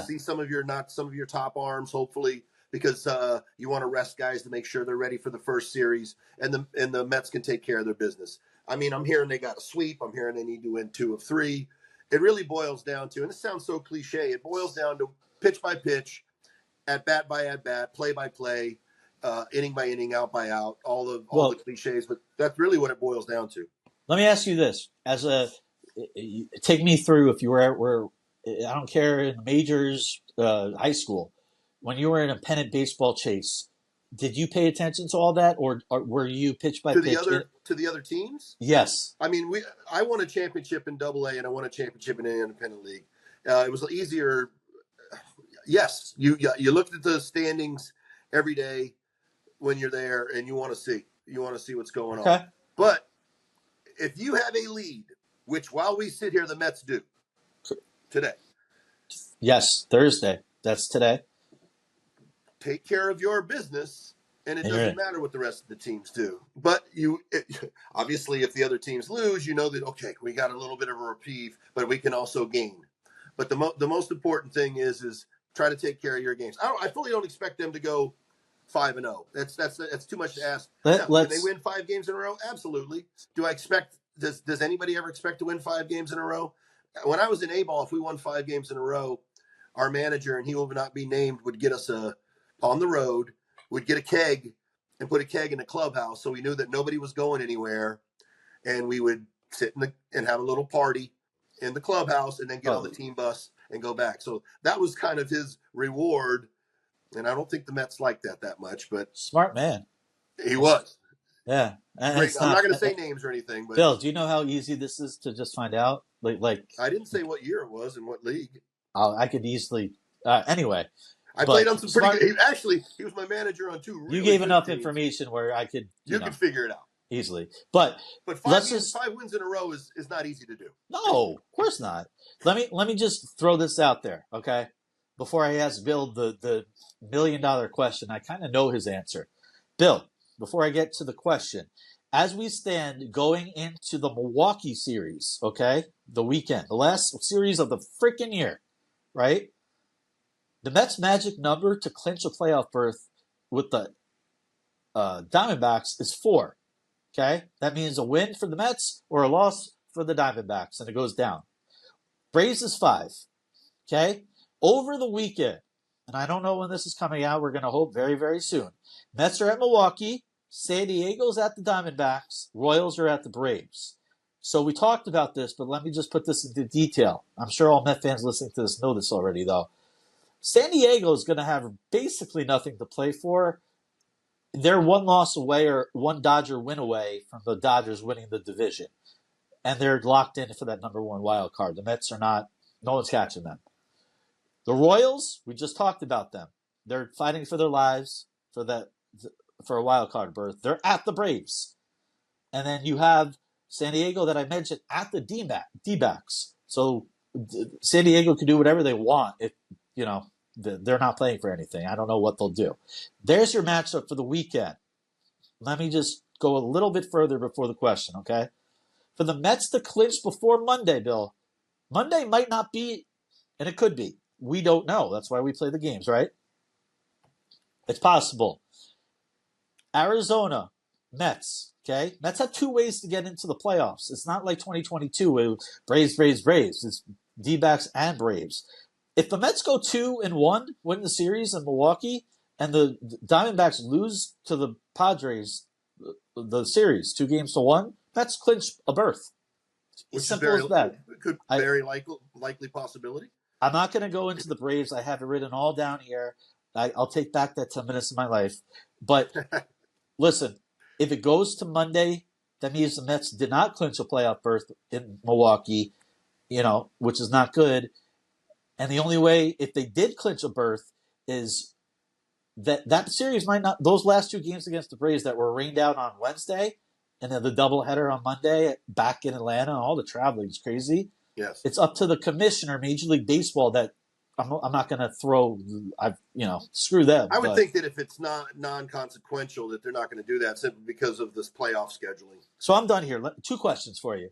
see some of your top arms, hopefully, because you want to rest guys to make sure they're ready for the first series, and the Mets can take care of their business. I mean, I'm hearing they got a sweep. I'm hearing they need to win 2 of 3. It really boils down to, and this sounds so cliche, it boils down to pitch by pitch, at bat by at bat, play by play, inning by inning, out by out, all the cliches, but that's really what it boils down to. Let me ask you this: take me through, if you were I don't care, in the majors, high school, when you were in a pennant baseball chase, did you pay attention to all that, or were you pitch by pitch to the other teams? Yes. I mean, I won a championship in AA, and I won a championship in an independent league. It was easier. Yes, you looked at the standings every day when you're there, and you want to see what's going on. But if you have a lead, which while we sit here, the Mets do today. Yes, Thursday. That's today. Take care of your business, and it doesn't matter what the rest of the teams do. But obviously, if the other teams lose, you know that, okay, we got a little bit of a reprieve, but we can also gain. But the most important thing is try to take care of your games. I fully don't expect them to go 5-0. That's too much to ask. Can they win 5 games in a row? Absolutely. Do I expect? Does anybody ever expect to win 5 games in a row? When I was in A-ball, if we won 5 games in a row, our manager, and he will not be named, would get us a on the road. We'd get a keg and put a keg in the clubhouse, so we knew that nobody was going anywhere, and we would sit and have a little party in the clubhouse, and then get on the team bus and go back. So that was kind of his reward, and I don't think the Mets liked that much, but smart man. He was. Yeah. I'm not going to say names or anything, but Bill, do you know how easy this is to just find out? Like I didn't say what year it was and what league. I could easily. Anyway, I played on some pretty good. He was my manager on 2 really You gave good enough teams. Information where I could. You could figure it out easily. But 5 wins in a row is not easy to do. No, of course not. Let me just throw this out there, okay? Before I ask Bill the $1 million question, I kind of know his answer. Bill, before I get to the question, as we stand going into the Milwaukee series, okay, the weekend, the last series of the freaking year, right? The Mets' magic number to clinch a playoff berth with the Diamondbacks is 4, okay? That means a win for the Mets or a loss for the Diamondbacks, and it goes down. Braves is 5, okay? Over the weekend, and I don't know when this is coming out. We're going to hope very, very soon. Mets are at Milwaukee. San Diego's at the Diamondbacks. Royals are at the Braves. So we talked about this, but let me just put this into detail. I'm sure all Met fans listening to this know this already, though. San Diego is going to have basically nothing to play for. They're 1 loss away or 1 Dodger win away from the Dodgers winning the division. And they're locked in for that number 1 wild card. The Mets are not. No one's catching them. The Royals, we just talked about them. They're fighting for their lives for a wild card berth. They're at the Braves. And then you have San Diego that I mentioned at the D-backs. So San Diego can do whatever they want if, they're not playing for anything. I don't know what they'll do. There's your matchup for the weekend. Let me just go a little bit further before the question, okay? For the Mets to clinch before Monday, Bill, Monday might not be, and it could be. We don't know. That's why we play the games, right? It's possible. Arizona, Mets, okay? Mets have 2 ways to get into the playoffs. It's not like 2022 with Braves. It's D-backs and Braves. If the Mets go 2-1, win the series in Milwaukee, and the Diamondbacks lose to the Padres the series 2-1, Mets clinch a berth. As simple as that. Very likely possibility. I'm not going to go into the Braves. I have it written all down here. I'll take back that 10 minutes of my life. But listen, if it goes to Monday, that means the Mets did not clinch a playoff berth in Milwaukee, which is not good. And the only way, if they did clinch a berth, is that series might not, those last 2 games against the Braves that were rained out on Wednesday, and then the doubleheader on Monday back in Atlanta, all the traveling is crazy. Yes. It's up to the commissioner, Major League Baseball, that I'm not going to throw, screw them. I would think that if it's not non-consequential, that they're not going to do that simply because of this playoff scheduling. So I'm done here. 2 questions for you.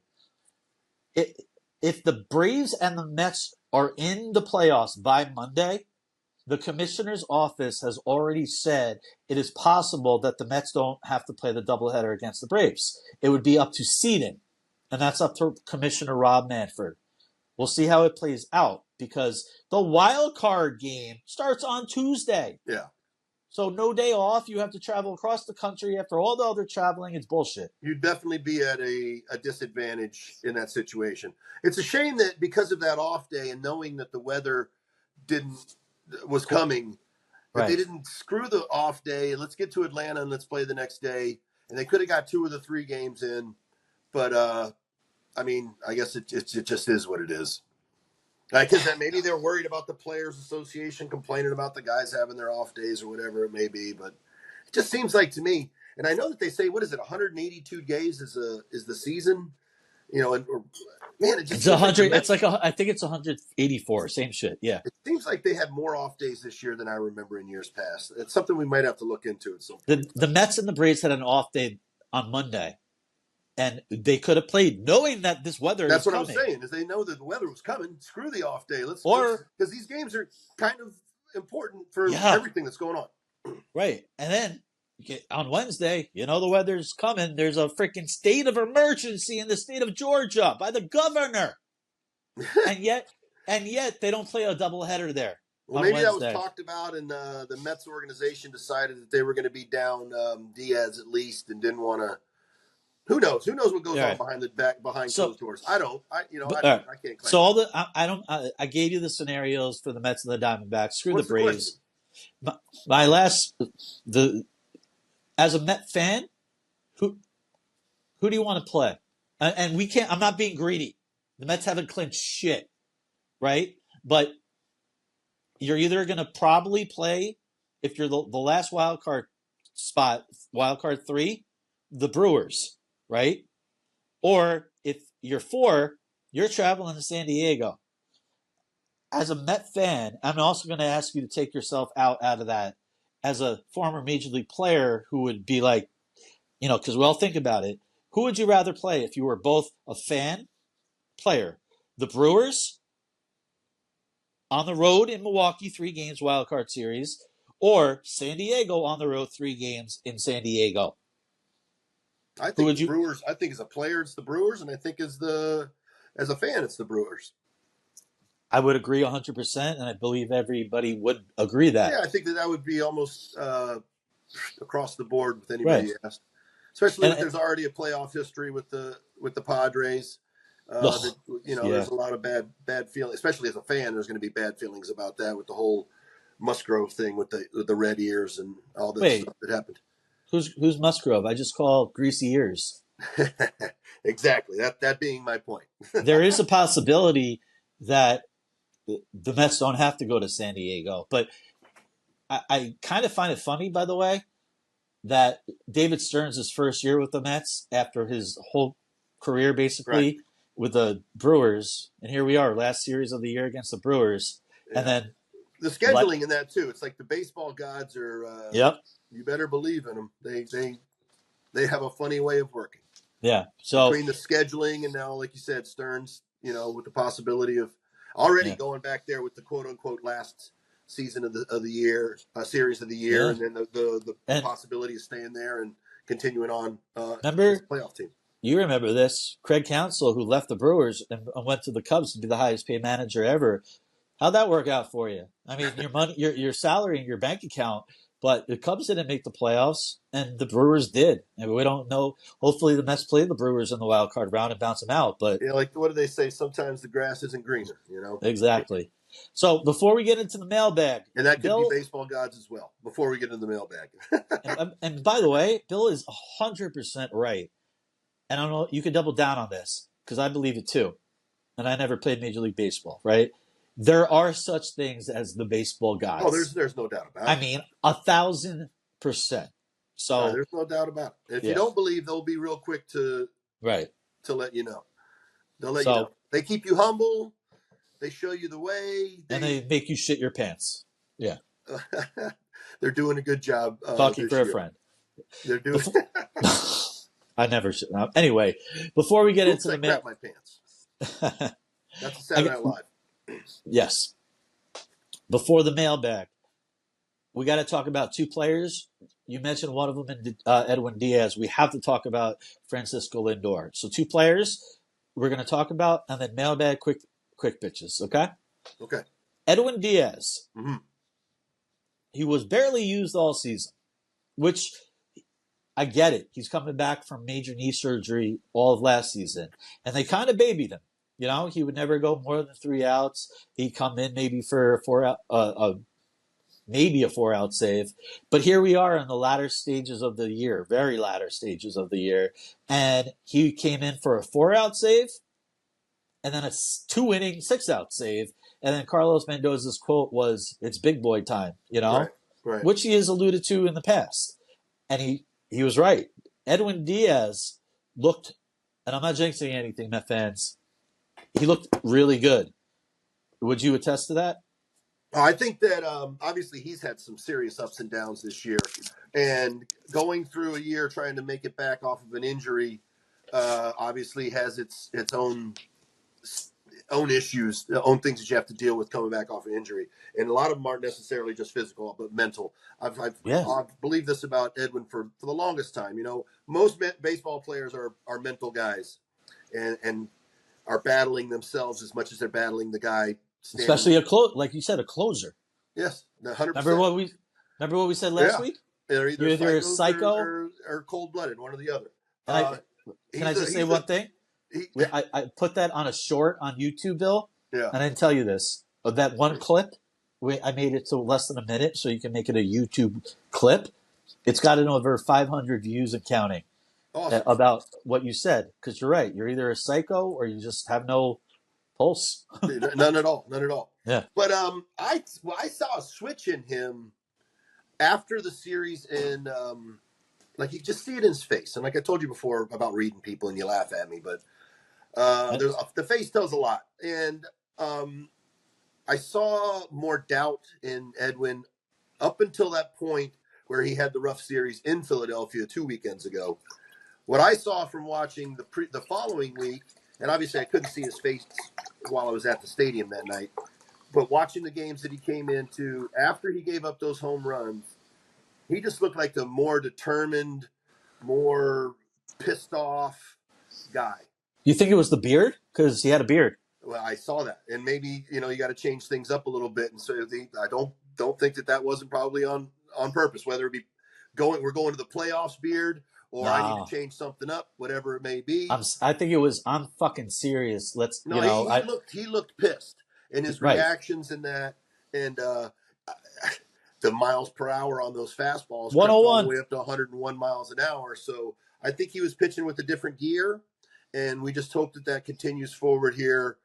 If the Braves and the Mets are in the playoffs by Monday, the commissioner's office has already said it is possible that the Mets don't have to play the doubleheader against the Braves. It would be up to seeding, and that's up to Commissioner Rob Manfred. We'll see how it plays out because the wild card game starts on Tuesday. Yeah. So no day off. You have to travel across the country after all the other traveling. It's bullshit. You'd definitely be at a disadvantage in that situation. It's a shame that because of that off day and knowing that the weather was coming, that they didn't screw the off day. Let's get to Atlanta and let's play the next day. And they could have got 2 of the 3 games in. But, I guess it just is what it is. Because maybe they're worried about the Players Association complaining about the guys having their off days or whatever it may be. But it just seems like to me, and I know that they say, what is it, 182 days is the season? It just it's 100. It's like I think it's 184. Same shit. Yeah. It seems like they had more off days this year than I remember in years past. It's something we might have to look into at some point. The Mets and the Braves had an off day on Monday. And they could have played knowing that this weather That's is what coming. I was saying, is they know that the weather was coming. Screw the off day. Because these games are kind of important for everything that's going on. Right. And then on Wednesday, the weather's coming. There's a freaking state of emergency in the state of Georgia by the governor. and yet they don't play a doubleheader there. on maybe that was Wednesday. talked about, and the Mets organization decided that they were going to be down Diaz at least, and didn't want to. Who knows? Who knows what goes on behind So, closed doors? I don't. I all right. can't claim. So all the I gave you the scenarios for the Mets and the Diamondbacks. Screw What's the Braves. My last as a Met fan, who do you want to play? And we can't. I'm not being greedy. The Mets haven't clinched shit, right? But you're either going to probably play, if you're the last wild card spot, wild card 3, the Brewers, right? Or if you're 4, you're traveling to San Diego. As a Met fan, I'm also going to ask you to take yourself out of that. As a former major league player who would be like, because we all think about it, who would you rather play if you were both a fan, player? The Brewers on the road in Milwaukee, 3 games, wild card series, or San Diego on the road, 3 games in San Diego? I think Brewers. I think as a player, it's the Brewers, and I think as a fan, it's the Brewers. I would agree 100%, and I believe everybody would agree that. Yeah, I think that would be almost across the board with anybody you asked. Especially if there's already a playoff history with the Padres. There's a lot of bad feelings, especially as a fan. There's going to be bad feelings about that with the whole Musgrove thing with the red ears and all that stuff that happened. Who's Musgrove? I just call greasy ears. Exactly. That being my point. There is a possibility that the Mets don't have to go to San Diego, but I kind of find it funny, by the way, that David Stearns' first year with the Mets after his whole career basically with the Brewers, and here we are, last series of the year against the Brewers, and then the scheduling in that too. It's like the baseball gods are. Yep. You better believe in them. They have a funny way of working. Yeah. So between the scheduling and now, like you said, Stearns, with the possibility of already going back there with the quote unquote last season of the year, series of the year, and then the possibility of staying there and continuing on. Remember the playoff team. You remember this, Craig Counsell, who left the Brewers and went to the Cubs to be the highest paid manager ever. How'd that work out for you? I mean, your money, your salary, and your bank account. But the Cubs didn't make the playoffs, and the Brewers did. And we don't know. Hopefully, the Mets play the Brewers in the wild card round and bounce them out. But like what do they say? Sometimes the grass isn't greener. Exactly. So before we get into the mailbag, and that could be baseball gods as well. Before we get into the mailbag, and by the way, Bill is 100% right. And I don't know, you could double down on this because I believe it too. And I never played Major League Baseball, right? There are such things as the baseball gods. Oh, there's no doubt about it. I mean, 1,000%. So there's no doubt about it. If you don't believe, they'll be real quick to let you know. They'll let you know. They keep you humble. They show you the way. And they make you shit your pants. Yeah. They're doing a good job. Talking for a friend. They're doing. I never should. Anyway, before we get into the mail, my pants. That's a Saturday Night Live. Yes. Before the mailbag, we got to talk about 2 players. You mentioned one of them in Edwin Diaz. We have to talk about Francisco Lindor. So 2 players we're going to talk about, and then mailbag, quick pitches. Okay. Okay. Edwin Diaz. Mm-hmm. He was barely used all season, which. I get it. He's coming back from major knee surgery all of last season. And they kind of babied him. He would never go more than 3 outs. He'd come in maybe for a 4-out save. But here we are in the latter stages of the year, very latter stages of the year. And he came in for a 4-out save and then a 2-inning 6-out save. And then Carlos Mendoza's quote was, "It's big boy time," Right. Which he has alluded to in the past. And he was right. Edwin Diaz looked, and I'm not jinxing anything, Met fans, he looked really good. Would you attest to that? I think that obviously he's had some serious ups and downs this year. And going through a year trying to make it back off of an injury obviously has its own issues, own things that you have to deal with coming back off an injury. And a lot of them aren't necessarily just physical, but mental. I've believed this about Edwin for the longest time. Most baseball players are mental guys and are battling themselves as much as they're battling the guy. Especially like you said, a closer. Yes, 100%. Remember what we said last week? They're You're either either a psychos psycho or cold-blooded, one or the other. and can I just say one thing? I put that on a short on YouTube, Bill, Yeah. and I didn't tell you this. That one clip, I made it to less than a minute, so you can make it a YouTube clip. It's gotten over 500 views and counting. Awesome. About what you said, because you're right. You're either a psycho or you just have no pulse. None at all. Yeah. But I saw a switch in him after the series, and like you just see it in his face. And like I told you before about reading people, and you laugh at me, but the face tells a lot. And I saw more doubt in Edwin up until that point where he had the rough series in Philadelphia 2 weekends ago. What I saw from watching the following week, and obviously I couldn't see his face while I was at the stadium that night, but watching the games that he came into after he gave up those home runs, he just looked like a more determined, more pissed off guy. You think it was the beard? Because he had a beard. Well, I saw that, and maybe you got to change things up a little bit. And so I don't think that wasn't probably on purpose. Whether it be we're going to the playoffs beard, or I need to change something up, whatever it may be. I think it was. I'm fucking serious. He looked pissed in his reactions and that, and the miles per hour on those fastballs 101 all the way up to 101 miles an hour. So I think he was pitching with a different gear, and we just hope that continues forward here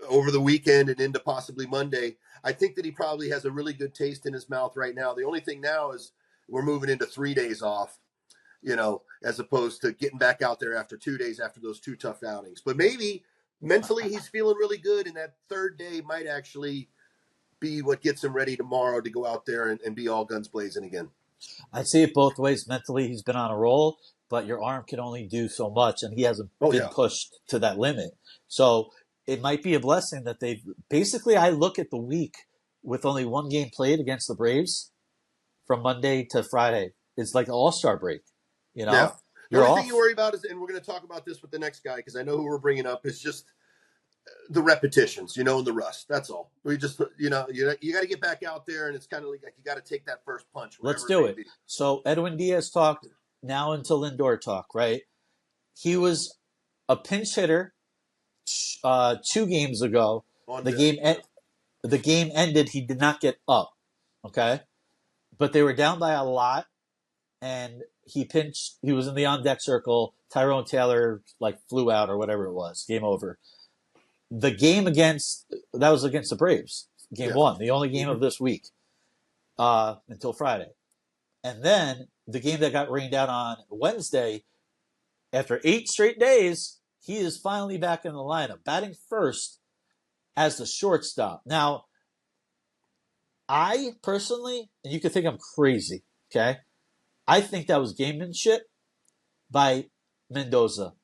over the weekend and into possibly Monday. I think that he probably has a really good taste in his mouth right now. The only thing now is we're moving into 3 days off, as opposed to getting back out there after 2 days after those 2 tough outings. But maybe mentally he's feeling really good, and that third day might actually be what gets him ready tomorrow to go out there and be all guns blazing again. I see it both ways. Mentally, he's been on a roll, but your arm can only do so much, and he hasn't been pushed to that limit. So it might be a blessing that they've basically. I look at the week with only one game played against the Braves from Monday to Friday. It's like an all-star break. Yeah. The only thing you worry about is, and we're going to talk about this with the next guy because I know who we're bringing up, is just the repetitions, and the rust. That's all. We just, you got to get back out there, and it's kind of like you got to take that first punch. Let's do it. So Edwin Diaz talked now until Lindor talk, right? He was a pinch hitter 2 games ago. The game ended. He did not get up. Okay, but they were down by a lot, and he pinched. He was in the on-deck circle. Tyrone Taylor flew out or whatever it was. Game over. The game that was against the Braves. Game 1, the only game of this week until Friday. And then the game that got rained out on Wednesday, after 8 straight days, he is finally back in the lineup, batting first as the shortstop. Now, I personally, and you could think I'm crazy, okay? I think that was gamemanship by Mendoza.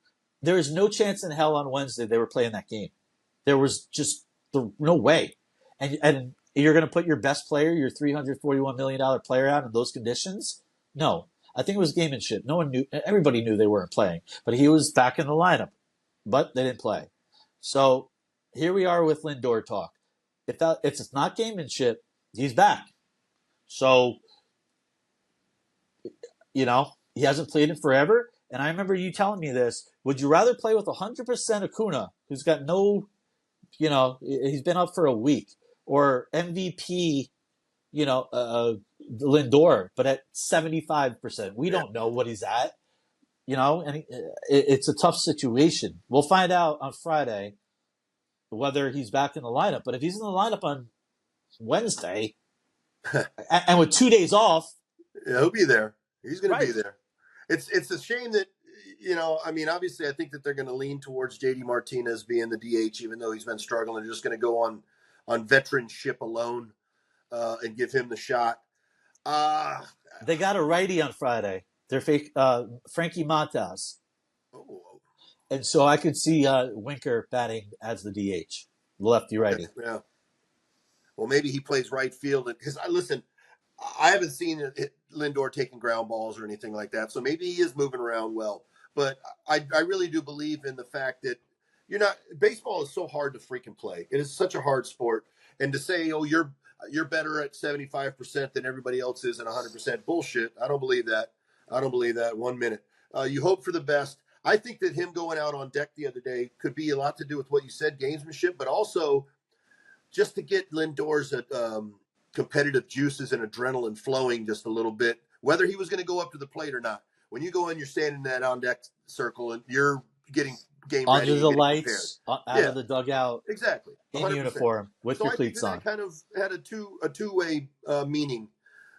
There is no chance in hell on Wednesday they were playing that game. There was just no way. And you're going to put your best player, your $341 million player out in those conditions? No. I think it was gamemanship. No one knew. Everybody knew they weren't playing. But he was back in the lineup. But they didn't play. So here we are with Lindor talk. If it's not gamemanship, he's back. So, he hasn't played in forever. And I remember you telling me this. Would you rather play with 100% Acuna, who's got no, he's been up for a week, or MVP, Lindor, but at 75%? We don't know what he's at, and it's a tough situation. We'll find out on Friday whether he's back in the lineup. But if he's in the lineup on Wednesday and with 2 days off, he'll be there. He's going to be there. It's a shame that, obviously I think that they're going to lean towards JD Martinez being the DH, even though he's been struggling. They're just going to go on veteranship alone and give him the shot. They got a righty on Friday. They're Frankie Montas. Oh. And so I could see Winker batting as the DH, lefty righty. Yeah. Well, maybe he plays right field. Because I haven't seen Lindor taking ground balls or anything like that. So maybe he is moving around well. But I really do believe in the fact that baseball is so hard to freaking play. It is such a hard sport. And to say, oh, you're better at 75% than everybody else is and 100% bullshit. I don't believe that. I don't believe that 1 minute. You hope for the best. I think that him going out on deck the other day could be a lot to do with what you said, gamesmanship, but also just to get Lindor's competitive juices and adrenaline flowing just a little bit, whether he was going to go up to the plate or not. When you go in, you're standing in that on deck circle and you're getting game ready. Under the lights, out of the dugout. Exactly. 100%. In uniform with your cleats on. That kind of had a two-way meaning.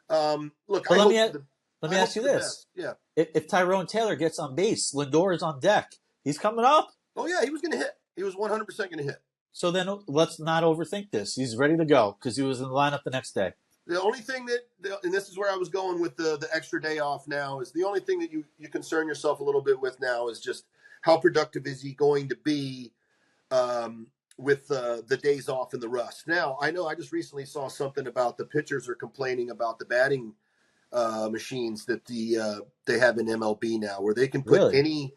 Look, but let me ask you this. Yeah. If Tyrone Taylor gets on base, Lindor is on deck. He's coming up. Oh, yeah, he was going to hit. He was 100% going to hit. So then let's not overthink this. He's ready to go because he was in the lineup the next day. The only thing and this is where I was going with the extra day off now, is the only thing that you concern yourself a little bit with now is just how productive is he going to be with the days off and the rust. Now, I know I just recently saw something about the pitchers are complaining about the batting machines that they have in MLB now, where they can put any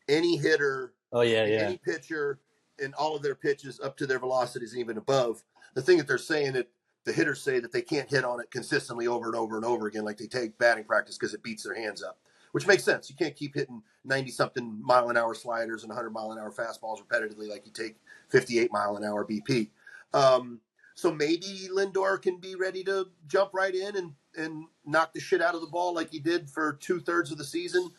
hitter, any pitcher, and all of their pitches up to their velocities and even above. The thing that they're saying that the hitters say that they can't hit on it consistently over and over and over again, like they take batting practice because it beats their hands up, which makes sense. You can't keep hitting 90-something mile-an-hour sliders and 100-mile-an-hour fastballs repetitively like you take 58-mile-an-hour BP. So maybe Lindor can be ready to jump right in and knock the shit out of the ball like he did for 2/3 of the season.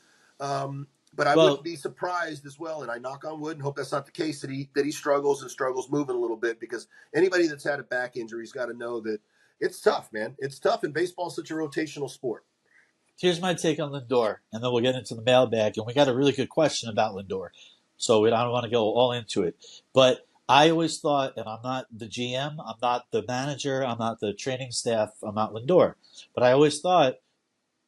But I wouldn't be surprised as well, and I knock on wood and hope that's not the case, that he struggles moving a little bit, because anybody that's had a back injury's got to know that it's tough, man. It's tough, and baseball's such a rotational sport. Here's my take on Lindor, and then we'll get into the mailbag, and we got a really good question about Lindor, so I don't want to go all into it. But I always thought, and I'm not the GM, I'm not the manager, I'm not the training staff, I'm not Lindor, but I always thought,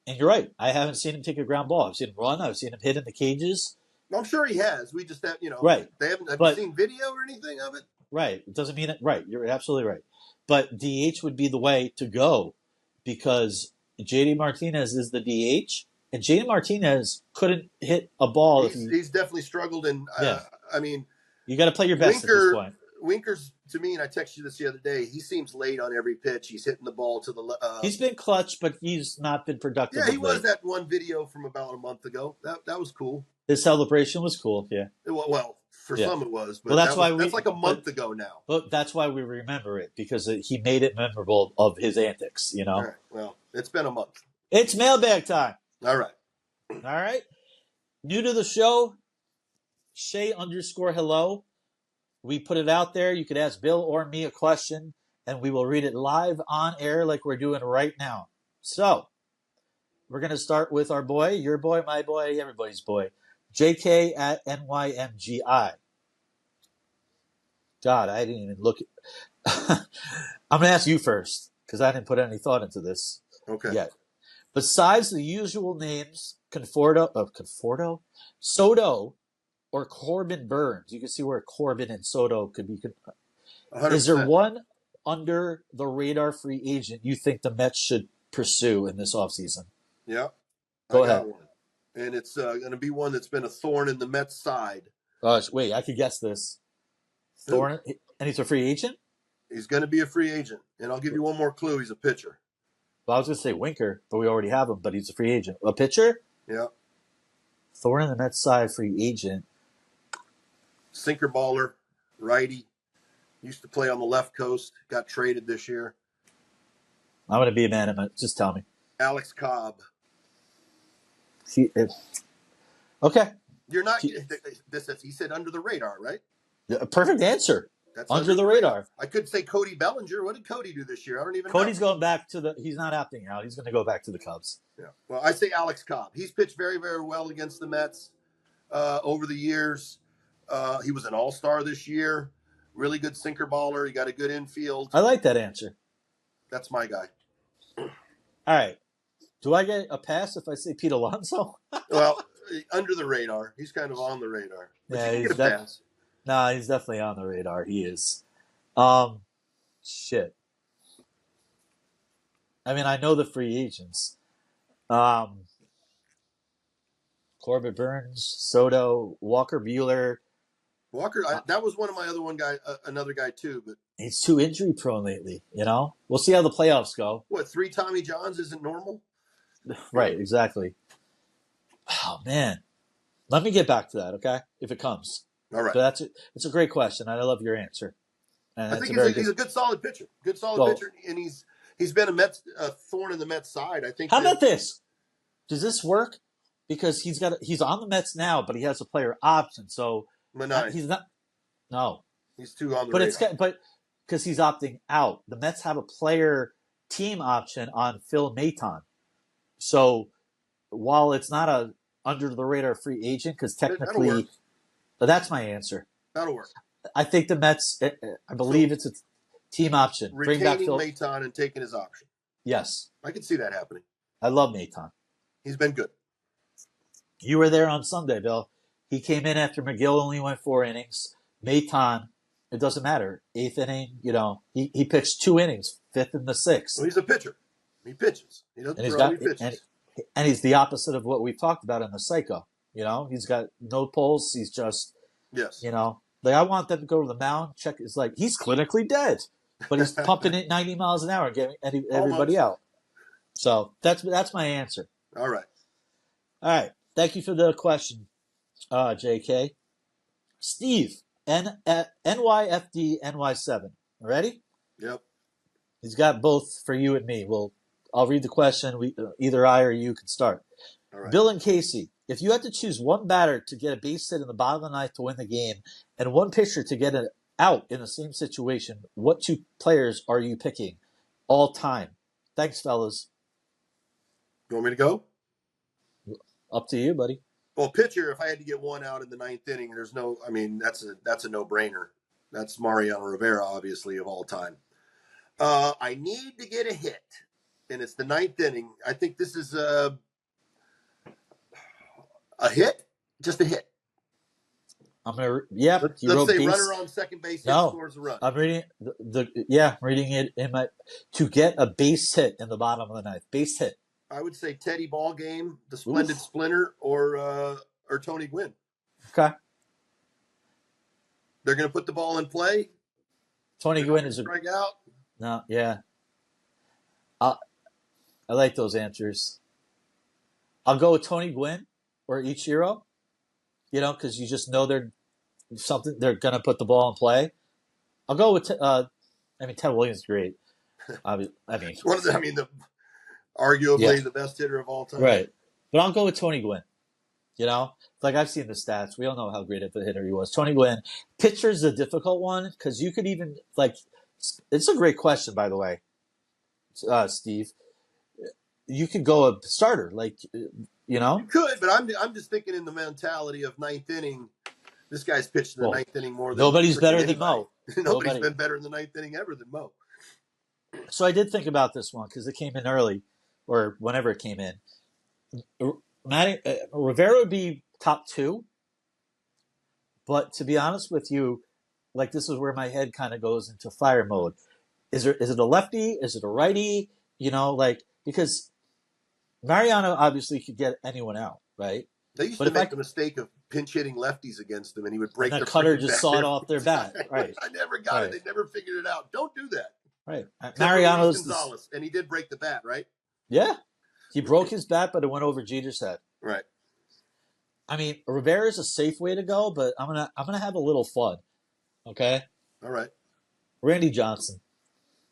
and you're right, I haven't seen him take a ground ball. I've seen him run. I've seen him hit in the cages. Well, I'm sure he has. We just have, right. They haven't. Have you seen video or anything of it? Right. It doesn't mean it. Right. You're absolutely right. But DH would be the way to go, because JD Martinez is the DH, and JD Martinez couldn't hit a ball. He's definitely struggled, and I mean, you got to play your best at this point. Winker's, to me, and I texted you this the other day, he seems late on every pitch. He's hitting the ball to the he's been clutch, but he's not been productive. Yeah, he was that one video from about a month ago. That was cool. His celebration was cool, yeah. Well, for some it was, but that's like a month ago now. But that's why we remember it, because he made it memorable of his antics, All right, well, it's been a month. It's mailbag time. All right. New to the show, Shay_hello. We put it out there. You could ask Bill or me a question, and we will read it live on air like we're doing right now. So, we're going to start with our boy, your boy, my boy, everybody's boy, JK at NYMGI. God, I didn't even look. I'm going to ask you first, because I didn't put any thought into this yet. Besides the usual names, Conforto, Soto, or Corbin Burns, you can see where Corbin and Soto could be. 100%. Is there one under the radar free agent you think the Mets should pursue in this offseason? Yeah. Go ahead. One. And it's going to be one that's been a thorn in the Mets' side. Wait, I could guess this. Thorn, and he's a free agent? He's going to be a free agent. And I'll give you one more clue. He's a pitcher. Well, I was going to say Winker, but we already have him, but he's a free agent. A pitcher? Yeah. Thorn in the Mets' side, free agent. Sinker baller, righty. Used to play on the left coast. Got traded this year. I'm going to be a man. Just tell me. Alex Cobb. Okay. You're not. He said under the radar, right? Perfect answer. That's under the radar. I could say Cody Bellinger. What did Cody do this year? I don't even know. Cody's going back to he's not opting out. He's going to go back to the Cubs. Yeah. Well, I say Alex Cobb. He's pitched very, very well against the Mets over the years. He was an all-star this year. Really good sinker baller. He got a good infield. I like that answer. That's my guy. All right. Do I get a pass if I say Pete Alonso? Well, under the radar. He's kind of on the radar. But you can get a pass. No, he's definitely on the radar. He is. Shit. I mean, I know the free agents. Corbin Burns, Soto, Walker Buehler. Walker, that was one of my another guy too. But he's too injury prone lately. We'll see how the playoffs go. What, 3 Tommy Johns isn't normal? Right, exactly. Oh man, let me get back to that, okay? If it comes. All right. But it's a great question. I love your answer. And I think he's a good, solid pitcher. Good, solid pitcher, and he's been a thorn in the Mets' side. I think. How about this? Does this work? Because he's on the Mets now, but he has a player option, so he's not. No, he's too on the radar. But because he's opting out, the Mets have a player team option on Phil Maton. So while it's not a under the radar free agent, because technically, but that's my answer. That'll work. I think the Mets. I believe it's a team option. Retaining Bring back Phil Maton and taking his option. Yes, I can see that happening. I love Maton. He's been good. You were there on Sunday, Bill. He came in after McGill only went 4 innings. Maton, it doesn't matter. 8th inning, he pitched 2 innings, 5th and the 6th. Well, he's a pitcher. He pitches. He doesn't throw, he pitches. And he's the opposite of what we've talked about in the Psycho. He's got no pulse. He's just, yes. I want them to go to the mound, check. It's like he's clinically dead, but he's pumping it 90 miles an hour, getting everybody out. So that's my answer. All right. Thank you for the question, JK. Steve, NYFD NY7. Ready? Yep. He's got both for you and me. I'll read the question. Either I or you can start. All right. Bill and Casey, if you had to choose one batter to get a base hit in the bottom of the ninth to win the game and one pitcher to get it out in the same situation, what 2 players are you picking all time? Thanks, fellas. You want me to go? Up to you, buddy. Well, pitcher, if I had to get one out in the 9th inning, that's a no-brainer. That's Mariano Rivera, obviously, of all time. I need to get a hit, and it's the 9th inning. I think this is a hit, just a hit. I'm gonna. Yeah, let's say runner on second base scores a run. I'm reading reading it in my to get a base hit in the bottom of the ninth. Base hit. I would say Teddy Ballgame, the Splendid Splinter, or Tony Gwynn. Okay. They're going to put the ball in play. Tony Gwynn is a strikeout. No, yeah. I like those answers. I'll go with Tony Gwynn or Ichiro. Because you just know they're going to put the ball in play. I'll go with Ted Williams is great. Arguably the best hitter of all time. Right. But I'll go with Tony Gwynn. I've seen the stats. We all know how great of a hitter he was. Tony Gwynn. Pitcher's a difficult one because you could even, it's a great question, by the way, Steve. You could go a starter, You could, but I'm just thinking in the mentality of 9th inning. This guy's pitched in the 9th inning more than nobody's better than Mo. Nobody's been better in the 9th inning ever than Mo. So I did think about this one because it came in early, or whenever it came in. Rivera would be top 2, but to be honest with you, this is where my head kind of goes into fire mode. Is it a lefty? Is it a righty? Because Mariano obviously could get anyone out, right? They used to make the mistake of pinch hitting lefties against him, and he would break the cutter just sawed off their bat. Right. I never got it. They never figured it out. Don't do that. Right. Mariano's Gonzalez, and he did break the bat, right? Yeah. He broke his bat, but it went over Jeter's head. Right. Rivera's a safe way to go, but I'm gonna have a little fun. Okay. All right. Randy Johnson.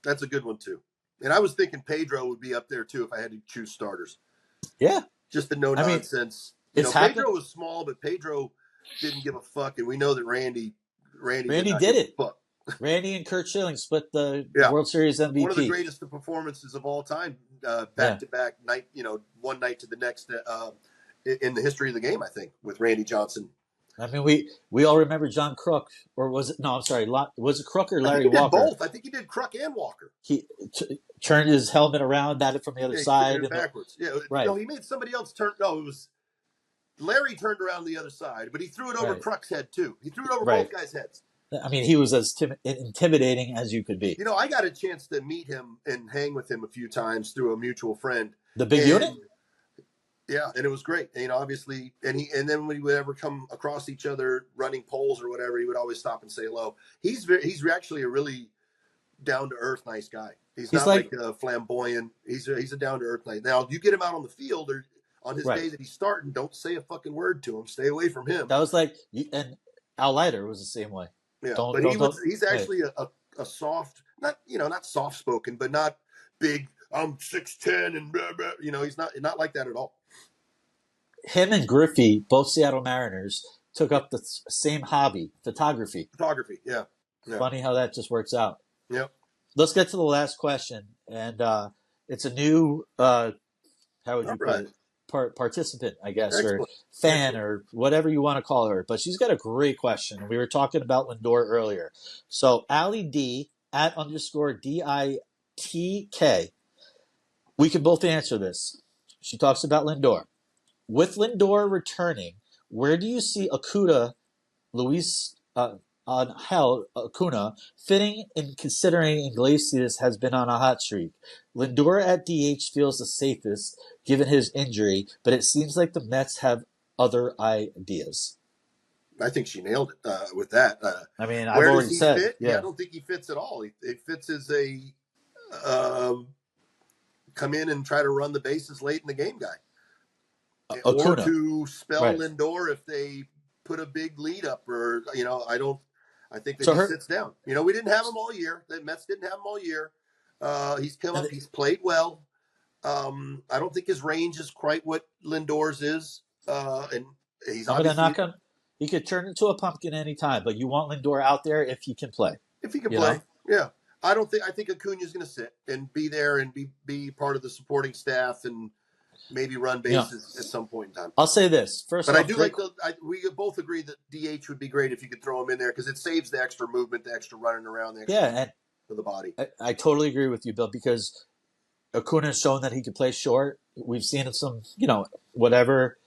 That's a good one too. And I was thinking Pedro would be up there too if I had to choose starters. Yeah. Just the no nonsense. Pedro was small, but Pedro didn't give a fuck, and we know that Randy did it. Fuck. Randy and Kurt Schilling split the World Series MVP. One of the greatest performances of all time, back to back night. One night to the next in the history of the game. I think with Randy Johnson. We all remember John Crook, or was it? No, I'm sorry. Was it Crook or Larry Walker? Both. I think he did Crook and Walker. He turned his helmet around, batted from the other side, and backwards. Yeah, right. No, he made somebody else turn. No, it was Larry turned around the other side, but he threw it over Crook's head too. He threw it over both guys' heads. He was as intimidating as you could be. I got a chance to meet him and hang with him a few times through a mutual friend. The big unit? Yeah, and it was great. And, obviously, and then when we would ever come across each other running polls or whatever, he would always stop and say hello. He's actually a really down to earth, nice guy. He's He's not like, like flamboyant. He's a down to earth nice. Now, you get him out on the field or on his right. day that he's starting, don't say a fucking word to him. Stay away from him. That was like, and Al Leiter was the same way. Yeah, Don't, but don't, don't. he's Right. actually a soft, not soft spoken, but not big. I'm 6'10" and blah, blah. He's not like that at all. Him and Griffey, both Seattle Mariners, took up the same hobby, photography. Photography, yeah. Funny how that just works out. Yep. Let's get to the last question, and it's a new, how would you put it, participant, I guess, Excellent. or fan, or whatever you want to call her. But she's got a great question. We were talking about Lindor earlier. So Allie D at _DITK. We can both answer this. She talks about Lindor. With Lindor returning, where do you see Luis Angel Acuna fitting in, considering Iglesias has been on a hot streak? Lindor at DH feels the safest given his injury, but it seems like the Mets have other ideas. I think she nailed it with that. I mean, where I've already does he said, fit? yeah. I don't think he fits at all. He fits as a come in and try to run the bases late in the game guy. Acuna. Or to spell Right. Lindor if they put a big lead up, or I think that So he her- sits down. We didn't have him all year. The Mets didn't have him all year. He's come up. He's played well. I don't think his range is quite what Lindor's is, and he's I'm going to obviously knock on. He could turn into a pumpkin anytime, but you want Lindor out there if he can play. if he can You play. know? Yeah, I think Acuna's going to sit and be there and be part of the supporting staff and maybe run bases at some point in time. I'll say this first. But off, I do like we both agree that DH would be great if you could throw him in there because it saves the extra movement, the extra running around, the extra for the body. I totally agree with you, Bill, because Acuna has shown that he could play short. We've seen some, whatever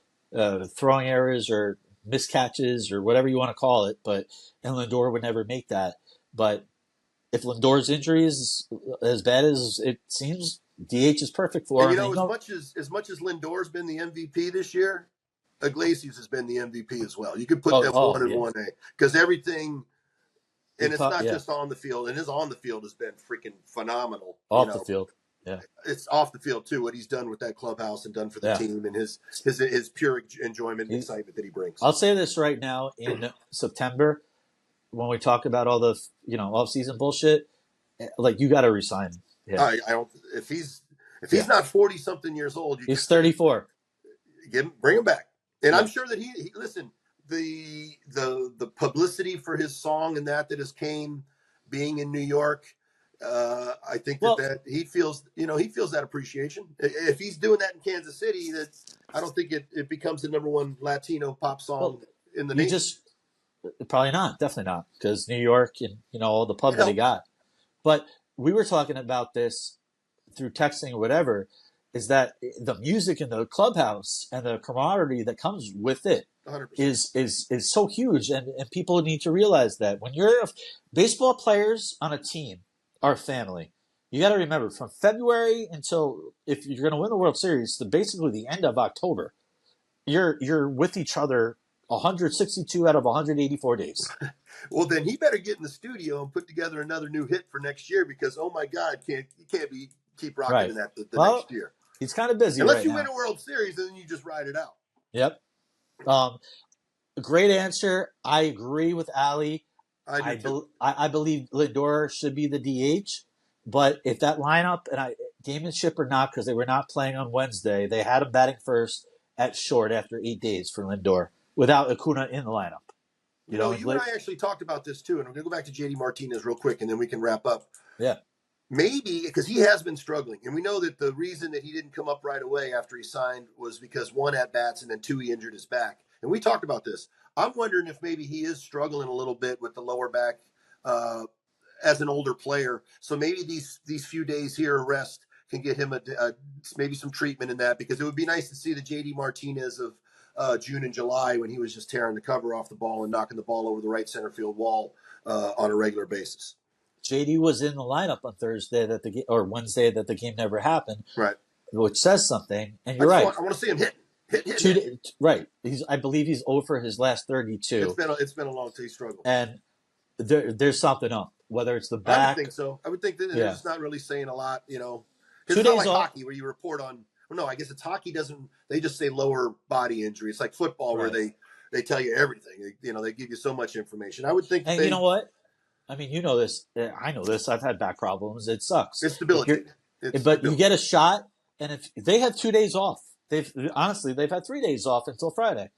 throwing errors or miscatches or whatever you want to call it, and Lindor would never make that. But if Lindor's injury is as bad as it seems, DH is perfect for him. And as much as Lindor's been the MVP this year, Iglesias has been the MVP as well. You could put them 1 and 1A because everything, and it's not just on the field. And his on the field has been freaking phenomenal. Off the field, yeah, it's off the field too. What he's done with that clubhouse and done for the team, and his pure enjoyment and excitement that he brings. I'll say this right now: in September, when we talk about all the off-season bullshit, like you got to resign him. Yeah. I don't. If he's not 40-something years old, he's 34. Bring him back. And I'm sure that he listen. The publicity for his song and that has came being in New York. I think that he feels that appreciation. If he's doing that in Kansas City, that I don't think it becomes the number one Latino pop song in the nation. Probably not, definitely not, because New York and all the pub that they got. But we were talking about this through texting or whatever, is that the music in the clubhouse and the camaraderie that comes with it 100%. is so huge, and people need to realize that when you're baseball players on a team are family. You got to remember, from February until, if you're going to win the World Series, basically the end of October, you're with each other 162 out of 184 days. Well, then he better get in the studio and put together another new hit for next year because, oh my God, you can't keep rocking in that the next year. He's kind of busy unless you win a World Series, and then you just ride it out. Yep. Great answer. I agree with Allie. I believe Lindor should be the DH, but if that lineup, and gamemanship or not, because they were not playing on Wednesday, they had him batting first at short after 8 days for Lindor without Acuna in the lineup. You and I actually talked about this too, and I'm going to go back to JD Martinez real quick, and then we can wrap up. Yeah. Maybe, because he has been struggling, and we know that the reason that he didn't come up right away after he signed was because 1 at-bats and then 2 he injured his back. And we talked about this. I'm wondering if maybe he is struggling a little bit with the lower back as an older player. So maybe these few days here of rest can get him maybe some treatment in that, because it would be nice to see the JD Martinez of June and July when he was just tearing the cover off the ball and knocking the ball over the right center field wall on a regular basis. JD was in the lineup on Wednesday that the game never happened. Right. Which says something. And you're right. I want to see him hitting. Hit. Right. I believe he's over his last 32. It's been a long time struggle. And there's something up, whether it's the I back. would think so. I would think that they're just not really saying a lot, you know. 2 It's days not like off. hockey where you report on. Well, no, I guess it's hockey. They just say lower body injury? It's like football where they tell you everything. You know, they give you so much information. I would think. And you know what? I mean, you know this. I know this. I've had back problems. It sucks. It's debilitating. But you get a shot, and if they have 2 days off, they've had 3 days off until Friday.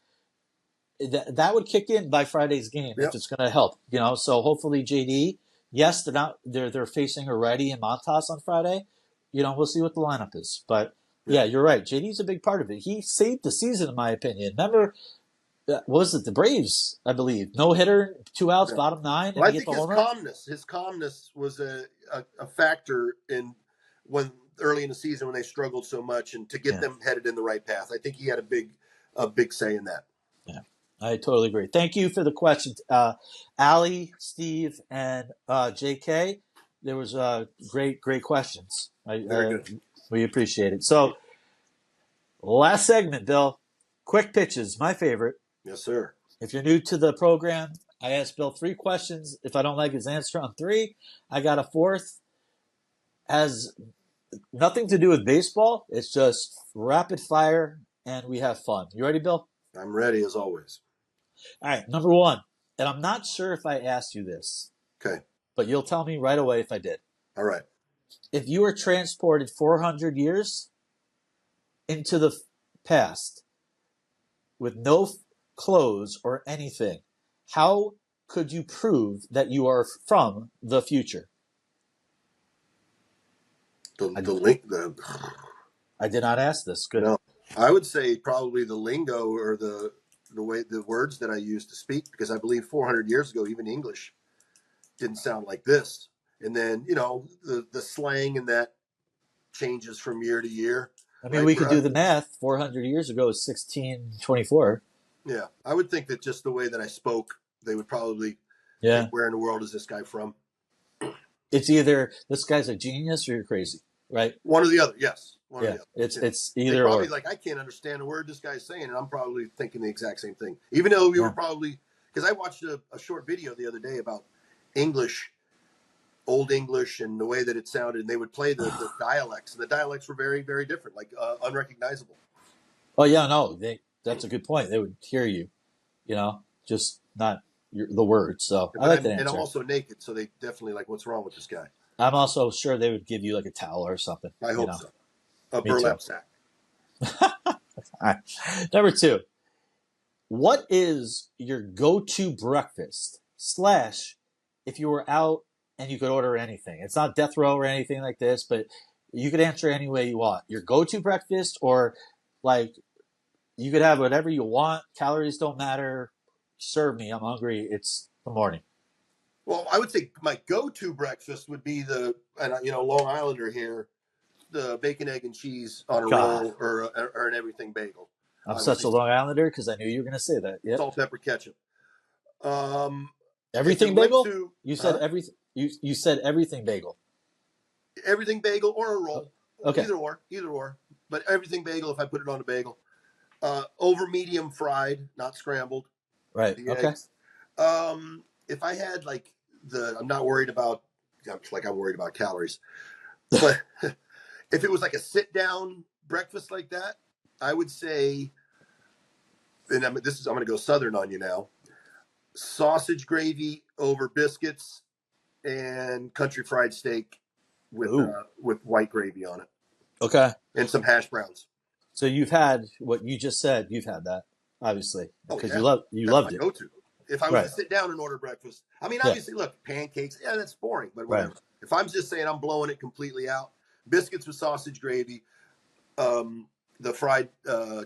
That would kick in by Friday's game if it's going to help. You know, so hopefully JD. Yes, they're facing already in Montas on Friday. You know, we'll see what the lineup is. But yeah, you're right. JD's a big part of it. He saved the season, in my opinion. Remember, what was it? The Braves, I believe. No hitter, 2 outs, bottom 9. Well, I think his calmness was a factor in when early in the season when they struggled so much, and to get them headed in the right path. I think he had a big say in that. Yeah, I totally agree. Thank you for the questions, Allie, Steve, and JK. There was great questions. Very good. We appreciate it. So, last segment, Bill. Quick pitches, my favorite. Yes, sir. If you're new to the program, I ask Bill 3 questions. If I don't like his answer on 3, I got a 4th. Has nothing to do with baseball. It's just rapid fire, and we have fun. You ready, Bill? I'm ready, as always. All right, number 1. And I'm not sure if I asked you this. Okay. But you'll tell me right away if I did. All right. If you were transported 400 years into the past with no clothes or anything, how could you prove that you are from the future? I did not ask this. Good. No, I would say probably the lingo or the words that I use to speak, because I believe 400 years ago, even English didn't sound like this. And then, you know, the slang and that changes from year to year. I mean, we could do the math. 400 years ago is 1624. Yeah. I would think that just the way that I spoke, they would probably think, where in the world is this guy from? It's either this guy's a genius or you're crazy, right? One or the other, yes. One or the other. It's either probably or. Like, I can't understand a word this guy's saying, and I'm probably thinking the exact same thing. Even though we were probably, because I watched a short video the other day about English, Old English, and the way that it sounded, and they would play the dialects, and the dialects were very, very different, like unrecognizable. Oh, yeah, no, that's a good point. They would hear you, you know, just not the words. So I like that answer. And I'm also naked, so they definitely like, what's wrong with this guy? I'm also sure they would give you like a towel or something. I hope so. A burlap sack. All right. Number 2. What is your go-to breakfast / if you were out and you could order anything? It's not death row or anything like this, but you could answer any way you want. Your go-to breakfast, or like you could have whatever you want. Calories don't matter. Serve me. I'm hungry. It's the morning. Well, I would say my go-to breakfast would be Long Islander here, the bacon, egg, and cheese on a roll or an everything bagel. I'm such a Long Islander because I knew you were going to say that. Yep. Salt, pepper, ketchup. Everything bagel? You said everything. You said everything bagel. Everything bagel or a roll. Okay. Either or. But everything bagel if I put it on a bagel. Over medium fried, not scrambled. Right. Okay. Eggs. If I had I'm not worried about, I'm worried about calories, but if it was like a sit down breakfast like that, I would say, and I'm going to go Southern on you now, sausage gravy over biscuits and country fried steak with white gravy on it. Okay. And some hash browns. So you've had what you just said. You've had that, obviously, because you loved it. Go-to. If I was to sit down and order breakfast, I mean, obviously, look, pancakes, that's boring, but whatever. Right. If I'm just saying I'm blowing it completely out, biscuits with sausage gravy, the fried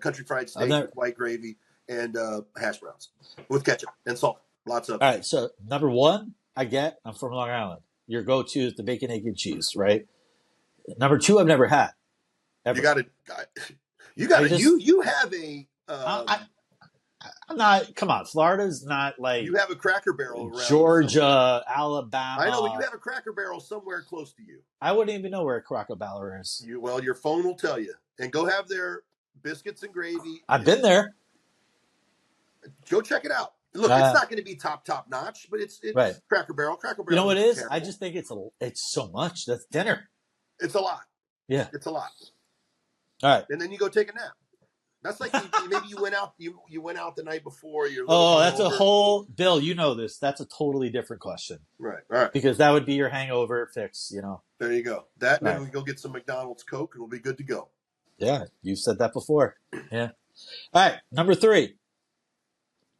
country fried steak with white gravy, and hash browns with ketchup and salt. Lots of. All right. So number 1, I'm from Long Island. Your go-to is the bacon, egg, and cheese, right? Number 2, I've never had. Ever. You have a. I'm not. Come on, Florida's not like. You have a Cracker Barrel around Georgia, Alabama. I know, but you have a Cracker Barrel somewhere close to you. I wouldn't even know where a Cracker Barrel is. Your phone will tell you. And go have their biscuits and gravy. I've been there. Go check it out. Look, it's not going to be top notch, but it's right. Cracker Barrel. Cracker Barrel. You know what it is? Terrible. I just think it's so much. That's dinner. It's a lot. Yeah, it's a lot. All right, and then you go take a nap. That's like maybe you went out. You went out the night before. That's a whole Bill. You know this. That's a totally different question. Right. All right. Because that would be your hangover fix. You know. There you go. That and then we go get some McDonald's Coke and we'll be good to go. Yeah, you've said that before. Yeah. All right, number 3.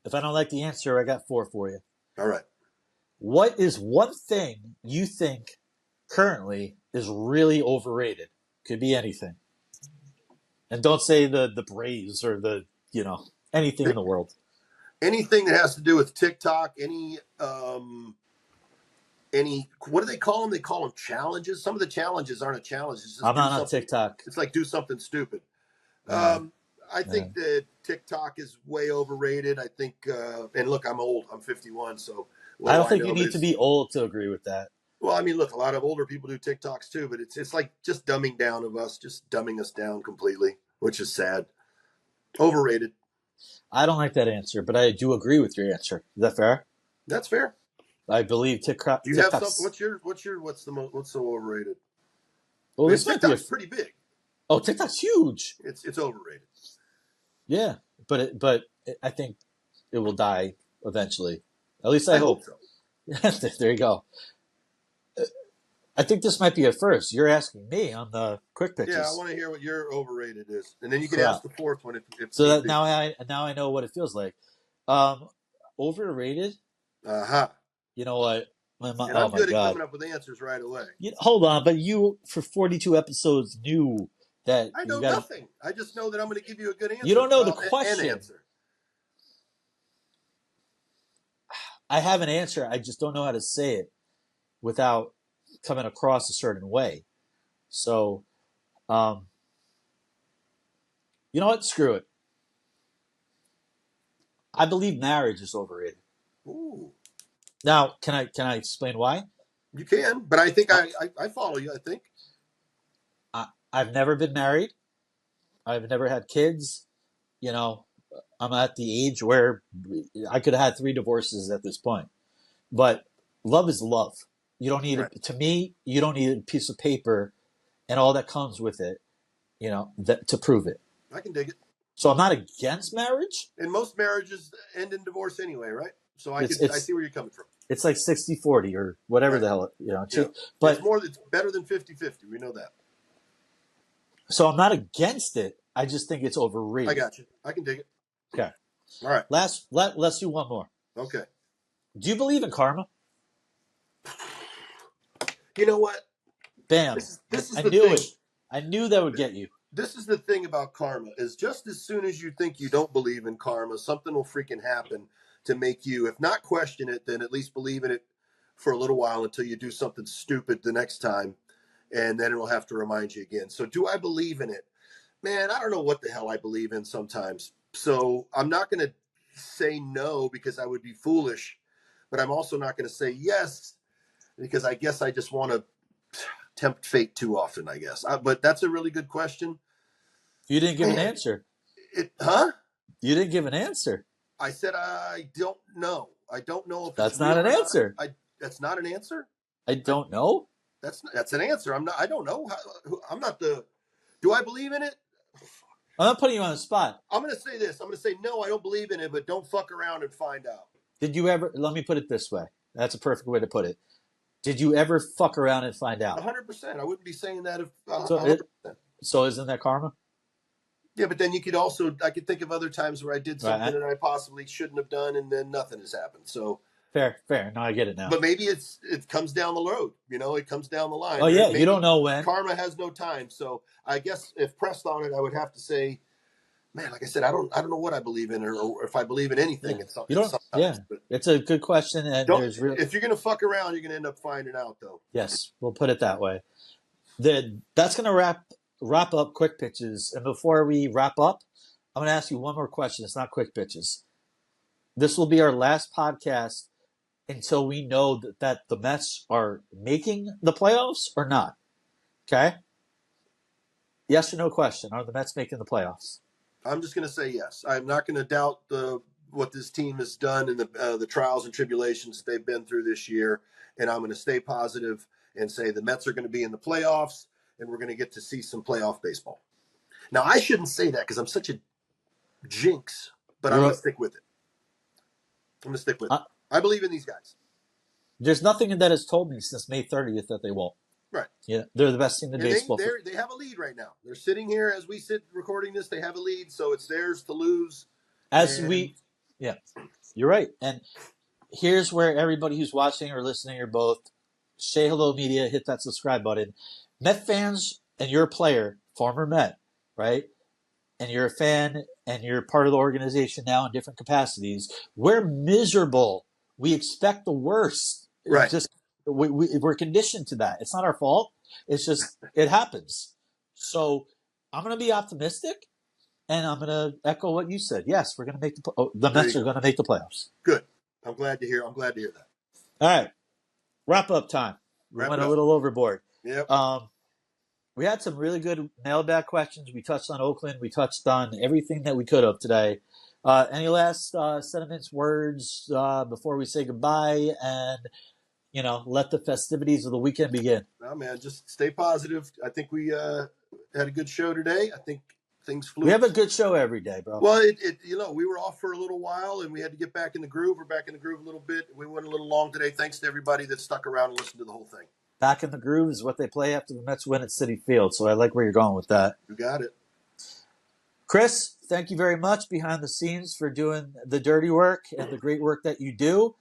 If I don't like the answer, I got 4 for you. All right. What is one thing you think currently is really overrated? Could be anything. And don't say the Braves or anything in the world. Anything that has to do with TikTok, any what do they call them? They call them challenges. Some of the challenges aren't a challenge. It's just I'm not on TikTok. It's like do something stupid. I think that TikTok is way overrated. I think, and look, I'm old. I'm 51, so I don't think you need to be old to agree with that. Well, I mean, look, a lot of older people do TikToks too, but it's like just dumbing down of us, just dumbing us down completely, which is sad. Overrated. I don't like that answer, but I do agree with your answer. Is that fair? That's fair. I believe TikTok. Do you have something? What's so overrated? Well, this TikTok's pretty big. Oh, TikTok's huge. It's overrated. Yeah, but I think it will die eventually. At least I hope so. There you go. I think this might be a first. You're asking me on the quick pitches. Yeah, I want to hear what your overrated is, and then you can ask the fourth one. If so that now I know what it feels like. Overrated. You know what? I'm good at coming up with answers right away. Hold on, but you for 42 episodes knew that I know nothing. I just know that I'm going to give you a good answer. You don't know the question. Answer. I have an answer. I just don't know how to say it without coming across a certain way. So, you know what? Screw it. I believe marriage is overrated. Ooh. Now, can I explain why? You can, but I think I follow you. I think. I've never been married. I've never had kids. I'm at the age where I could have had 3 divorces at this point. But love is love. You don't need to me, you don't need a piece of paper and all that comes with it, to prove it. I can dig it. So I'm not against marriage. And most marriages end in divorce anyway, right? So I see where you're coming from. It's like 60-40 or whatever the hell, Yeah. But it's better than 50-50. We know that. So I'm not against it. I just think it's overrated. I got you. I can dig it. Okay. All right. Let's do one more. Okay. Do you believe in karma? You know what? Bam. This is I the knew thing. it. I knew that would get you. This is the thing about karma is just as soon as you think you don't believe in karma, something will freaking happen to make you, if not question it, then at least believe in it for a little while until you do something stupid the next time. And then it'll have to remind you again. So do I believe in it? Man, I don't know what the hell I believe in sometimes. So I'm not going to say no because I would be foolish, but I'm also not going to say yes because I guess I just want to tempt fate too often, I guess. But that's a really good question. You didn't give an answer. You didn't give an answer. I said I don't know. I don't know if that's not an answer. That's not an answer. I don't know. That's an answer. I don't know. I'm not the. Do I believe in it? I'm not putting you on the spot. I'm going to say this. I'm going to say no. I don't believe in it, but don't fuck around and find out. Did you ever? Let me put it this way. That's a perfect way to put it. Did you ever fuck around and find out? 100%. I wouldn't be saying that if. So isn't that karma? Yeah, but then you could also. I could think of other times where I did something that I possibly shouldn't have done, and then nothing has happened. So. Fair. No, I get it now. But maybe it comes down the road. It comes down the line. Oh yeah, maybe you don't know when. Karma has no time. So I guess if pressed on it, I would have to say, man, like I said, I don't know what I believe in, or if I believe in anything. Yeah. You don't. Yeah, it's a good question, and if you're gonna fuck around, you're gonna end up finding out, though. Yes, we'll put it that way. That's gonna wrap up quick pitches. And before we wrap up, I'm gonna ask you one more question. It's not quick pitches. This will be our last podcast until we know that the Mets are making the playoffs or not. Okay? Yes or no question. Are the Mets making the playoffs? I'm just going to say yes. I'm not going to doubt what this team has done and the trials and tribulations they've been through this year, and I'm going to stay positive and say the Mets are going to be in the playoffs, and we're going to get to see some playoff baseball. Now, I shouldn't say that because I'm such a jinx, but I'm going to stick with it. I'm going to stick with it. I believe in these guys. There's nothing that has told me since May 30th that they won't. Right. Yeah, they're the best team in baseball. They have a lead right now. They're sitting here as we sit recording this. They have a lead, so it's theirs to lose. Yeah, you're right. And here's where everybody who's watching or listening or both, say hello media, hit that subscribe button. Met fans, and you're a player, former Met, right? And you're a fan and you're part of the organization now in different capacities. We're miserable. We expect the worst. Right. We're conditioned to that. It's not our fault. It's just, it happens. So I'm going to be optimistic, and I'm going to echo what you said. Yes, we're going to make the Mets are going to make the playoffs. Good. I'm glad to hear that. All right. Wrap up time. We went a little overboard. Yep. We had some really good mailbag questions. We touched on Oakland. We touched on everything that we could have today. Any last sentiments, words before we say goodbye and, let the festivities of the weekend begin? No, man, just stay positive. I think we had a good show today. I think things flew. We have a good show every day, bro. Well, we were off for a little while, and we had to get back in the groove. We're back in the groove a little bit. We went a little long today. Thanks to everybody that stuck around and listened to the whole thing. Back in the groove is what they play after the Mets win at Citi Field, so I like where you're going with that. You got it. Chris, thank you very much behind the scenes for doing the dirty work and the great work that you do.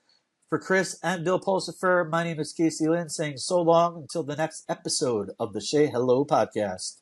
For Chris and Bill Pulsifer, my name is Casey Lynn saying so long until the next episode of the Say Hello podcast.